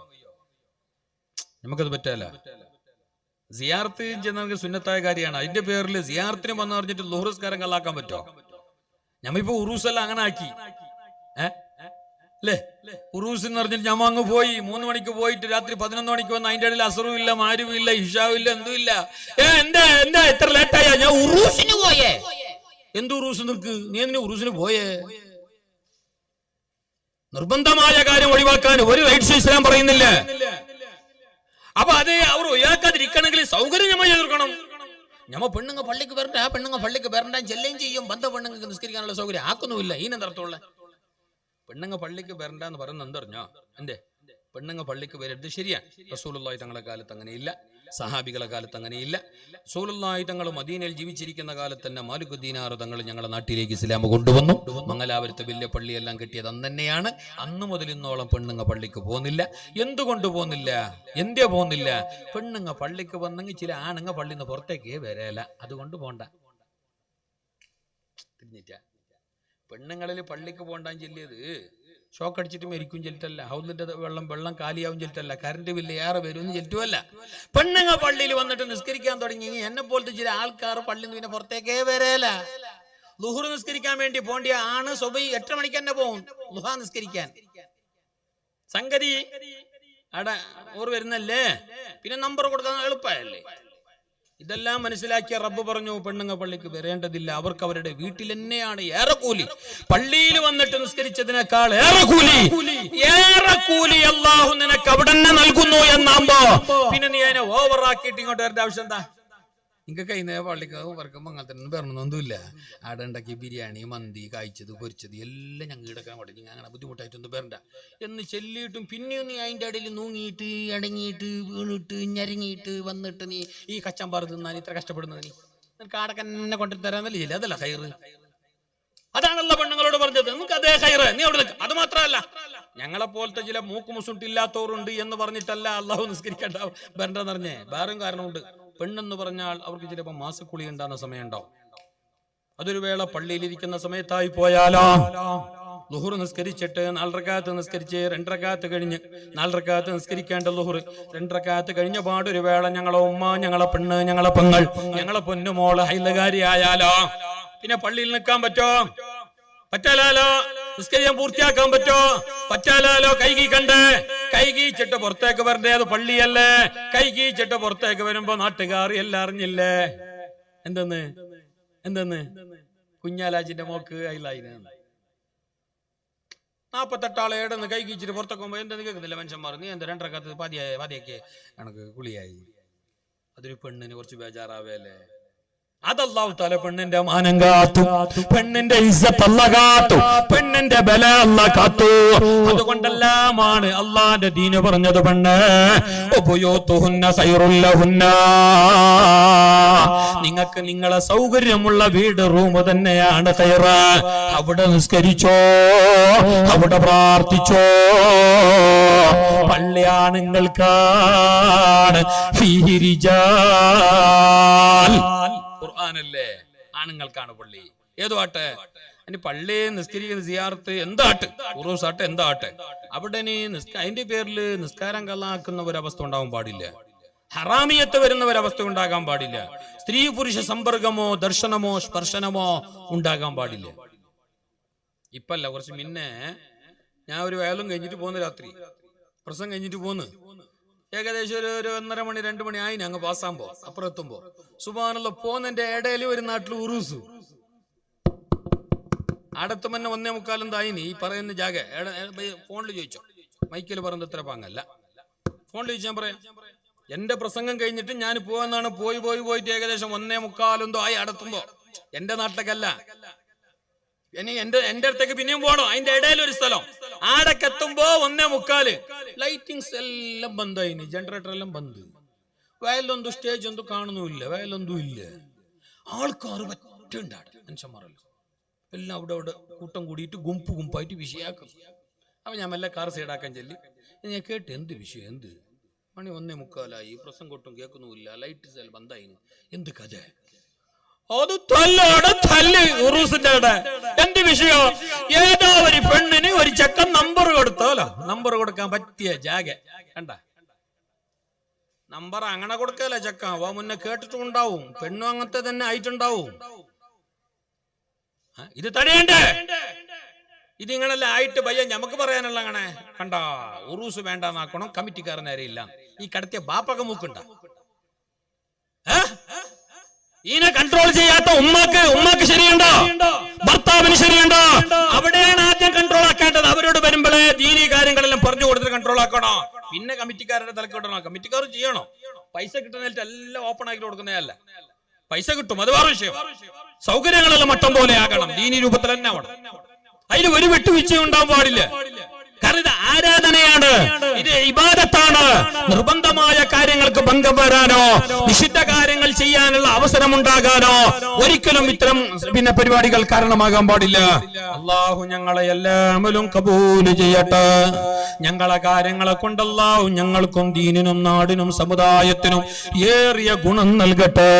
നമുക്കത് പറ്റില്ല. സിയാർത്ത് ചെയ്യുന്നത് സുന്നത്തായ കാര്യമാണ്. അതിന്റെ പേരിൽ സിയാർത്തിന് വന്ന് പറഞ്ഞിട്ട് ളുഹ്റുസ്കാരം കള്ളാക്കാൻ പറ്റോ? ഞമ്മിപ്പോ ഉറൂസെല്ലാം അങ്ങനെ ആക്കി അല്ലേ? ഉറൂസ് എന്ന് പറഞ്ഞിട്ട് ഞമ്മ അങ്ങ് പോയി 3 മണിക്ക് പോയിട്ട് രാത്രി 11 മണിക്ക് വന്ന് അതിന്റെ ഇടയിൽ അസറും ഇല്ല, മാരുവും ഇല്ല, ഇഷാവും ഇല്ല, എന്തും ഇല്ല. എന്താ എത്ര ലേറ്റായ? ഞാൻ ഉറൂസിന് പോയേ. എന്ത് ഉറൂസ് നിൽക്ക്? നീ എന്തിനാ ഉറൂസിന് പോയേ? നിർബന്ധമായ കാര്യം ഒഴിവാക്കാൻ ഒരു റൈറ്റ്സ് ഇസ്ലാം പറയുന്നില്ല. അപ്പൊ അത് അവർ ഒഴിവാക്കാതിരിക്കണമെങ്കിൽ സൗകര്യം നമ്മൾ എതിർക്കണം. ഞമ്മ പെണ്ണുങ്ങ പള്ളിക്ക് വരണ്ട, ആ പെണ്ണുങ്ങ പള്ളിക്ക് വരണ്ട ചെല്ലുകയും ചെയ്യും. ബന്ധ പെണ്ണുങ്ങൾക്ക് നിസ്കരിക്കാനുള്ള സൗകര്യം ആക്കുന്നുമില്ല. ഈനെന്തർത്ഥമുള്ള പെണ്ണുങ്ങ പള്ളിക്ക് വരണ്ട എന്ന് പറയുന്നത് എന്തറിഞ്ഞോ? എന്റെ പെണ്ണുങ്ങ പള്ളിക്ക് വരരുത്, ശരിയാണ്. റസൂലുള്ളാഹി തങ്ങളുടെ കാലത്ത് അങ്ങനെയില്ല. സഹാബികളെ കാലത്ത് അങ്ങനെയില്ല. റസൂലുള്ളാഹി തങ്ങൾ മദീനയിൽ ജീവിച്ചിരിക്കുന്ന കാലത്ത് തന്നെ മാലിക് ദീനാർ തങ്ങൾ ഞങ്ങളുടെ നാട്ടിലേക്ക് ഇസ്ലാം കൊണ്ടുവന്നു. മംഗലാപുരത്തെ വലിയ പള്ളിയെല്ലാം കെട്ടിയത് അന്ന് തന്നെയാണ്. അന്ന് മുതൽ ഇന്നോളം പെണ്ണുങ്ങ പള്ളിക്ക് പോകുന്നില്ല. എന്തുകൊണ്ട് പോകുന്നില്ല? എന്തേ പോകുന്നില്ല? പെണ്ണുങ്ങ പള്ളിക്ക് വന്നെങ്കിൽ ചില ആണുങ്ങ പള്ളിയിൽ നിന്ന് പുറത്തേക്കേ വരല. അതുകൊണ്ട് പോണ്ട. തിരിഞ്ഞിട്ട പെണ്ണുങ്ങളിൽ പള്ളിക്ക് പോണ്ടാന്ന് ചൊല്ലിയത് ഷോക്ക് അടിച്ചിട്ട് മരിക്കും ചെല്ലിട്ടല്ല, ഹൗദിന്റെ വെള്ളം കാലിയാവും ചെല്ലിട്ടല്ല, കറണ്ട് ബില്ല് ഏറെ വരും ചെല്ലുമല്ല. പെണ്ണുങ്ങ പള്ളിയിൽ വന്നിട്ട് നിസ്കരിക്കാൻ തുടങ്ങി എന്നെ പോലത്തെ ചില ആൾക്കാർ പള്ളിയിൽ നിന്ന് പിന്നെ പുറത്തേക്കേ വരേല. ളുഹർ നിസ്കരിക്കാൻ വേണ്ടി പോണ്ടിയ ആണ് സുബഹി 8 മണിക്ക് തന്നെ പോകും ളുഹ നിസ്കരിക്കാൻ. സംഗതി അവിടെ ഓർ വരുന്നല്ലേ, പിന്നെ നമ്പർ കൊടുക്കാൻ എളുപ്പമല്ലേ. ഇതെല്ലാം മനസ്സിലാക്കിയ റബ്ബ് പറഞ്ഞു പെണ്ണുങ്ങ പള്ളിക്ക് വരേണ്ടതില്ല, അവർക്ക് അവരുടെ വീട്ടിൽ തന്നെയാണ് ഏറെ കൂലി. പള്ളിയിൽ വന്നിട്ട് നിസ്കരിച്ചതിനേക്കാൾ ഏറെ കൂലി അല്ലാഹു നിനക്ക് അവിടെ തന്നെ നൽകുന്നു എന്നാകുമ്പോ പിന്നെ നീ അതിനെ ഓവറാക്കിയിട്ട് ഇങ്ങോട്ട് വരേണ്ട ആവശ്യം എന്താ? നിങ്ങൾക്ക് ഇന്നേ പള്ളിക്ക് പറക്കുമ്പോൾ അങ്ങനത്തെ ഒന്നും പറഞ്ഞൊന്നുമില്ല. അവിടെ ഉണ്ടാക്കി ബിരിയാണി, മന്തി, കായ്ച്ചത്, പൊരിച്ചത് എല്ലാം ഞങ്ങൾ എടുക്കാൻ പാടില്ല. ഞാൻ അങ്ങനെ ബുദ്ധിമുട്ടായിട്ടൊന്നും വരണ്ട എന്ന് ചെല്ലിയിട്ടും പിന്നെയും നീ അതിൻ്റെ ഇടയിൽ നൂങ്ങിയിട്ട് ഇടങ്ങിയിട്ട് വീണിട്ട് ഞരങ്ങിയിട്ട് വന്നിട്ട് നീ ഈ കച്ചമ്പാറ് തിന്നാൻ ഇത്ര കഷ്ടപ്പെടുന്നത് നീ നിനക്ക് ആടൊക്കെ എന്നെ കൊണ്ടു തരാന്നല്ലേ ഇല്ല. അതല്ല ഹൈറ്. അതാണല്ലോ പെണ്ണുങ്ങളോട് പറഞ്ഞത്, നിങ്ങൾക്ക് അതേ ഹൈറ് നീ അവിടെ നിൽക്കും. അത് മാത്രമല്ല ഞങ്ങളെപ്പോലത്തെ ചില മൂക്ക് മുസുട്ടില്ലാത്തവരുണ്ട് എന്ന് പറഞ്ഞിട്ടല്ല അള്ളാഹു നിസ്കരിക്കേണ്ട വരണ്ടെന്ന് പറഞ്ഞേ. വേറെയും കാരണമുണ്ട്. പെണ്ണെന്ന് പറഞ്ഞാൽ അവർക്ക് ചിലപ്പോൾ മാസക്കുളി ഉണ്ടാകുന്ന സമയം ഉണ്ടാവും. അതൊരു വേള പള്ളിയിലിരിക്കുന്ന സമയത്തായി പോയാലോ ളുഹർ നിസ്കരിച്ചിട്ട് 4 റക്അത്ത് നിസ്കരിച്ച് 2 റക്അത്ത് കഴിഞ്ഞ് 4 റക്അത്ത് നിസ്കരിക്കേണ്ട ളുഹർ 2 റക്അത്ത് കഴിഞ്ഞ പാടൊരു വേള ഞങ്ങളെ ഉമ്മ, ഞങ്ങളെ പെണ്ണ്, ഞങ്ങളെ പെങ്ങൾ, ഞങ്ങളെ പൊന്നുമോള് ഹൈലകാരി ആയാലോ പിന്നെ പള്ളിയിൽ നിൽക്കാൻ പറ്റോ? പറ്റാലോ. നിസ്കരിക്കാൻ പൂർത്തിയാക്കാൻ പറ്റോ? പറ്റാലോ. കൈകീച്ചിട്ട് പുറത്തേക്ക് വരണ്ടേ? അത് പള്ളിയല്ലേ. കൈകീച്ചിട്ട് പുറത്തേക്ക് വരുമ്പോ നാട്ടുകാർ എല്ലാം അറിഞ്ഞില്ലേ? എന്തെന്ന് കുഞ്ഞാലാജിന്റെ മോക്ക് അയിലായിന് 48 ആളെ ഏടെന്ന് കൈകീച്ചിട്ട് പുറത്തേക്ക് പോകുമ്പോ എന്തെന്ന് കേൾക്കുന്നില്ല മനുഷ്യന്മാർ. നീ എന്താ 2 റക്അത്ത് പാതിയൊക്കെ കണക്ക് കുളിയായി. അതൊരു പെണ്ണിന് കുറച്ച് ബേജാറാവേലേ. അതല്ലാഹു തആല പെണ്ണിന്റെ മാനം കാത്തു, പെണ്ണിന്റെ ഇസ്സത്ത് അല്ലാഹു കാത്തു, പെണ്ണിന്റെ ബല അല്ലാഹു കാത്തു. അതുകൊണ്ടെല്ലാമാണ് അല്ലാഹുവിന്റെ ദീന് പറഞ്ഞത് പെണ്ണ് ഉപയോതുഹുന്ന ഖൈറുൽ ലഹുന്ന, നിങ്ങൾക്ക് നിങ്ങളെ സൗകര്യമുള്ള വീട് റൂം തന്നെയാണ് ഖൈറ്. അവിടെ നിസ്കരിച്ചോ, അവിടെ പ്രാർത്ഥിച്ചോ. പള്ളിയാണ് നിങ്ങൾക്കാണ് ഫീഹി റിജാൽ. ഖുർആനല്ലേ, ആണുങ്ങൾക്കാണ് പള്ളി. ഏതുവാട്ടെ ഇനി പള്ളി നിസ്കരിക്കുന്ന സിയാറത്ത് എന്താട്ടെ, ഉറൂസാട്ടെ എന്താട്ടെ, അവിടെ നീ അതിന്റെ പേരിൽ നിസ്കാരം കള്ളാക്കുന്ന ഒരവസ്ഥ ഉണ്ടാവാൻ പാടില്ല. ഹറാമിയത്ത് വരുന്ന ഒരവസ്ഥ ഉണ്ടാകാൻ പാടില്ല. സ്ത്രീ പുരുഷ സമ്പർക്കമോ ദർശനമോ സ്പർശനമോ ഉണ്ടാകാൻ പാടില്ല. ഇപ്പല്ല, കുറച്ച് മുന്നേ ഞാൻ ഒരു വയലും കഴിഞ്ഞിട്ട് പോന്ന്, രാത്രി പ്രസംഗം കഴിഞ്ഞിട്ട് പോന്ന്, ഏകദേശം ഒരു 1:30 മണി 2 മണി ആയിന് അങ്ങ് പാസ്സാകുമ്പോ അപ്പുറം എത്തുമ്പോ സുബ്ഹാനല്ലാഹ് പോന്നതിന്റെ ഇടയിൽ ഒരു നാട്ടിൽ ഉറൂസ്. അടുത്ത് തന്നെ 1:45 ആയിന്. ഈ പറയുന്ന ജാഗ ഫോണിൽ ചോദിച്ചോ, മൈക്കിൽ പറഞ്ഞത് ഇത്ര പാങ്ങല്ല. ഫോണിൽ ചോദിച്ചാൽ പറയാം. എന്റെ പ്രസംഗം കഴിഞ്ഞിട്ട് ഞാൻ പോവാന്നാണ്. പോയിട്ട് ഏകദേശം 1:45 ആയി അടുത്തുമ്പോ. എന്റെ നാട്ടിലേക്കല്ല, ഇനി എന്റെ അടുത്തേക്ക് പിന്നെയും പോകണോ. അതിന്റെ ഇടയിൽ ഒരു സ്ഥലം ആടൊക്കെ എത്തുമ്പോ 1:45. ലൈറ്റിങ്സ് എല്ലാം ബന്ധായിന്, ജനറേറ്റർ എല്ലാം ബന്ദ്. വയലൊന്നും സ്റ്റേജ് ഒന്നും കാണുന്നുമില്ല, വയലൊന്നും ഇല്ല. ആൾക്കാർ പറ്റുണ്ടാട് മനുഷ്യന്മാരല്ലോ എല്ലാം അവിടെ കൂട്ടം കൂടിയിട്ട് ഗുമ്പായിട്ട് വിഷയാക്കും. അപ്പൊ ഞാൻ മെല്ലെ കാർ സൈഡാക്കാൻ ചെല്ലി. ഞാൻ കേട്ട് എന്ത് വിഷയം, എന്ത് മണി 1:45 പ്രസംഗം ഒട്ടും കേൾക്കുന്നുമില്ല, ലൈറ്റ് എല്ലാം ബന്ധായിന്, എന്ത് കഥ? അത് എന്ത് വിഷയോ? ഏതോ ഒരു പെണ്ണിന് ഒരു ചെക്കൻ നമ്പർ കൊടുത്തോലോ. നമ്പർ കൊടുക്കാൻ പറ്റിയ ജാഗ കണ്ട. നമ്പർ അങ്ങനെ കൊടുക്കല ചെക്ക. അവ മുന്നേ കേട്ടിട്ടുണ്ടാവും, പെണ്ണും അങ്ങനത്തെ തന്നെ ആയിട്ടുണ്ടാവും. ഇത് തടയണ്ടേ? ഇത് ഇങ്ങനല്ല ആയിട്ട് ഭയ്യ നമുക്ക് പറയാനുള്ള അങ്ങനെ കണ്ട. ഉറൂസ് വേണ്ടെന്നാക്കണം, കമ്മിറ്റിക്കാരൻ നേരെയില്ല. ഈ കടത്തിയ ബാപ്പക മൂക്കുണ്ട. ഇതിനെ കൺട്രോൾ ചെയ്യാത്ത ഉമ്മക്ക് ശരിയുണ്ടോ? ഭർത്താവിന് ശരിയുണ്ടോ? അവിടെയാണ് ആദ്യം കൺട്രോൾ ആക്കേണ്ടത്. അവരോട് വരുമ്പോഴേ ദീനീ കാര്യങ്ങളെല്ലാം പറഞ്ഞു കൊടുത്തിട്ട് കൺട്രോൾ ആക്കണോ. പിന്നെ കമ്മിറ്റിക്കാരുടെ തലക്കിടണോ. കമ്മിറ്റിക്കാർ ചെയ്യണോ. പൈസ കിട്ടുന്നതിൽ എല്ലാം ഓപ്പൺ ആക്കി കൊടുക്കുന്നതല്ല. പൈസ കിട്ടും, അത് വേറെ വിഷയം. സൗകര്യങ്ങളെല്ലാം മട്ടം പോലെ ആകണം, ദീനീ രൂപത്തിൽ തന്നെ ആവണം. അതിൽ ഒരു വിട്ടുവീഴ്ച ഉണ്ടാവാൻ പാടില്ല. കാരണം ഇത് ആരാധനയാണ്, ഇത് ഇബാദത്താണ്. നിർബന്ധമായ കാര്യങ്ങൾക്ക് ഭംഗം വരാനോ നിഷിദ്ധ കാര്യങ്ങൾ ചെയ്യാനുള്ള അവസരമുണ്ടാകാനോ ഒരിക്കലും ഇത്തരം പരിപാടികൾ കാരണമാകാൻ പാടില്ല. അള്ളാഹു ഞങ്ങളെ എല്ലാ അമലും കബൂല് ചെയ്യട്ടെ. ഞങ്ങളെ കാര്യങ്ങളെ കൊണ്ട് അള്ളാഹു ഞങ്ങൾക്കും ദീനിനും നാടിനും സമുദായത്തിനും ഏറിയ ഗുണം നൽകട്ടെ.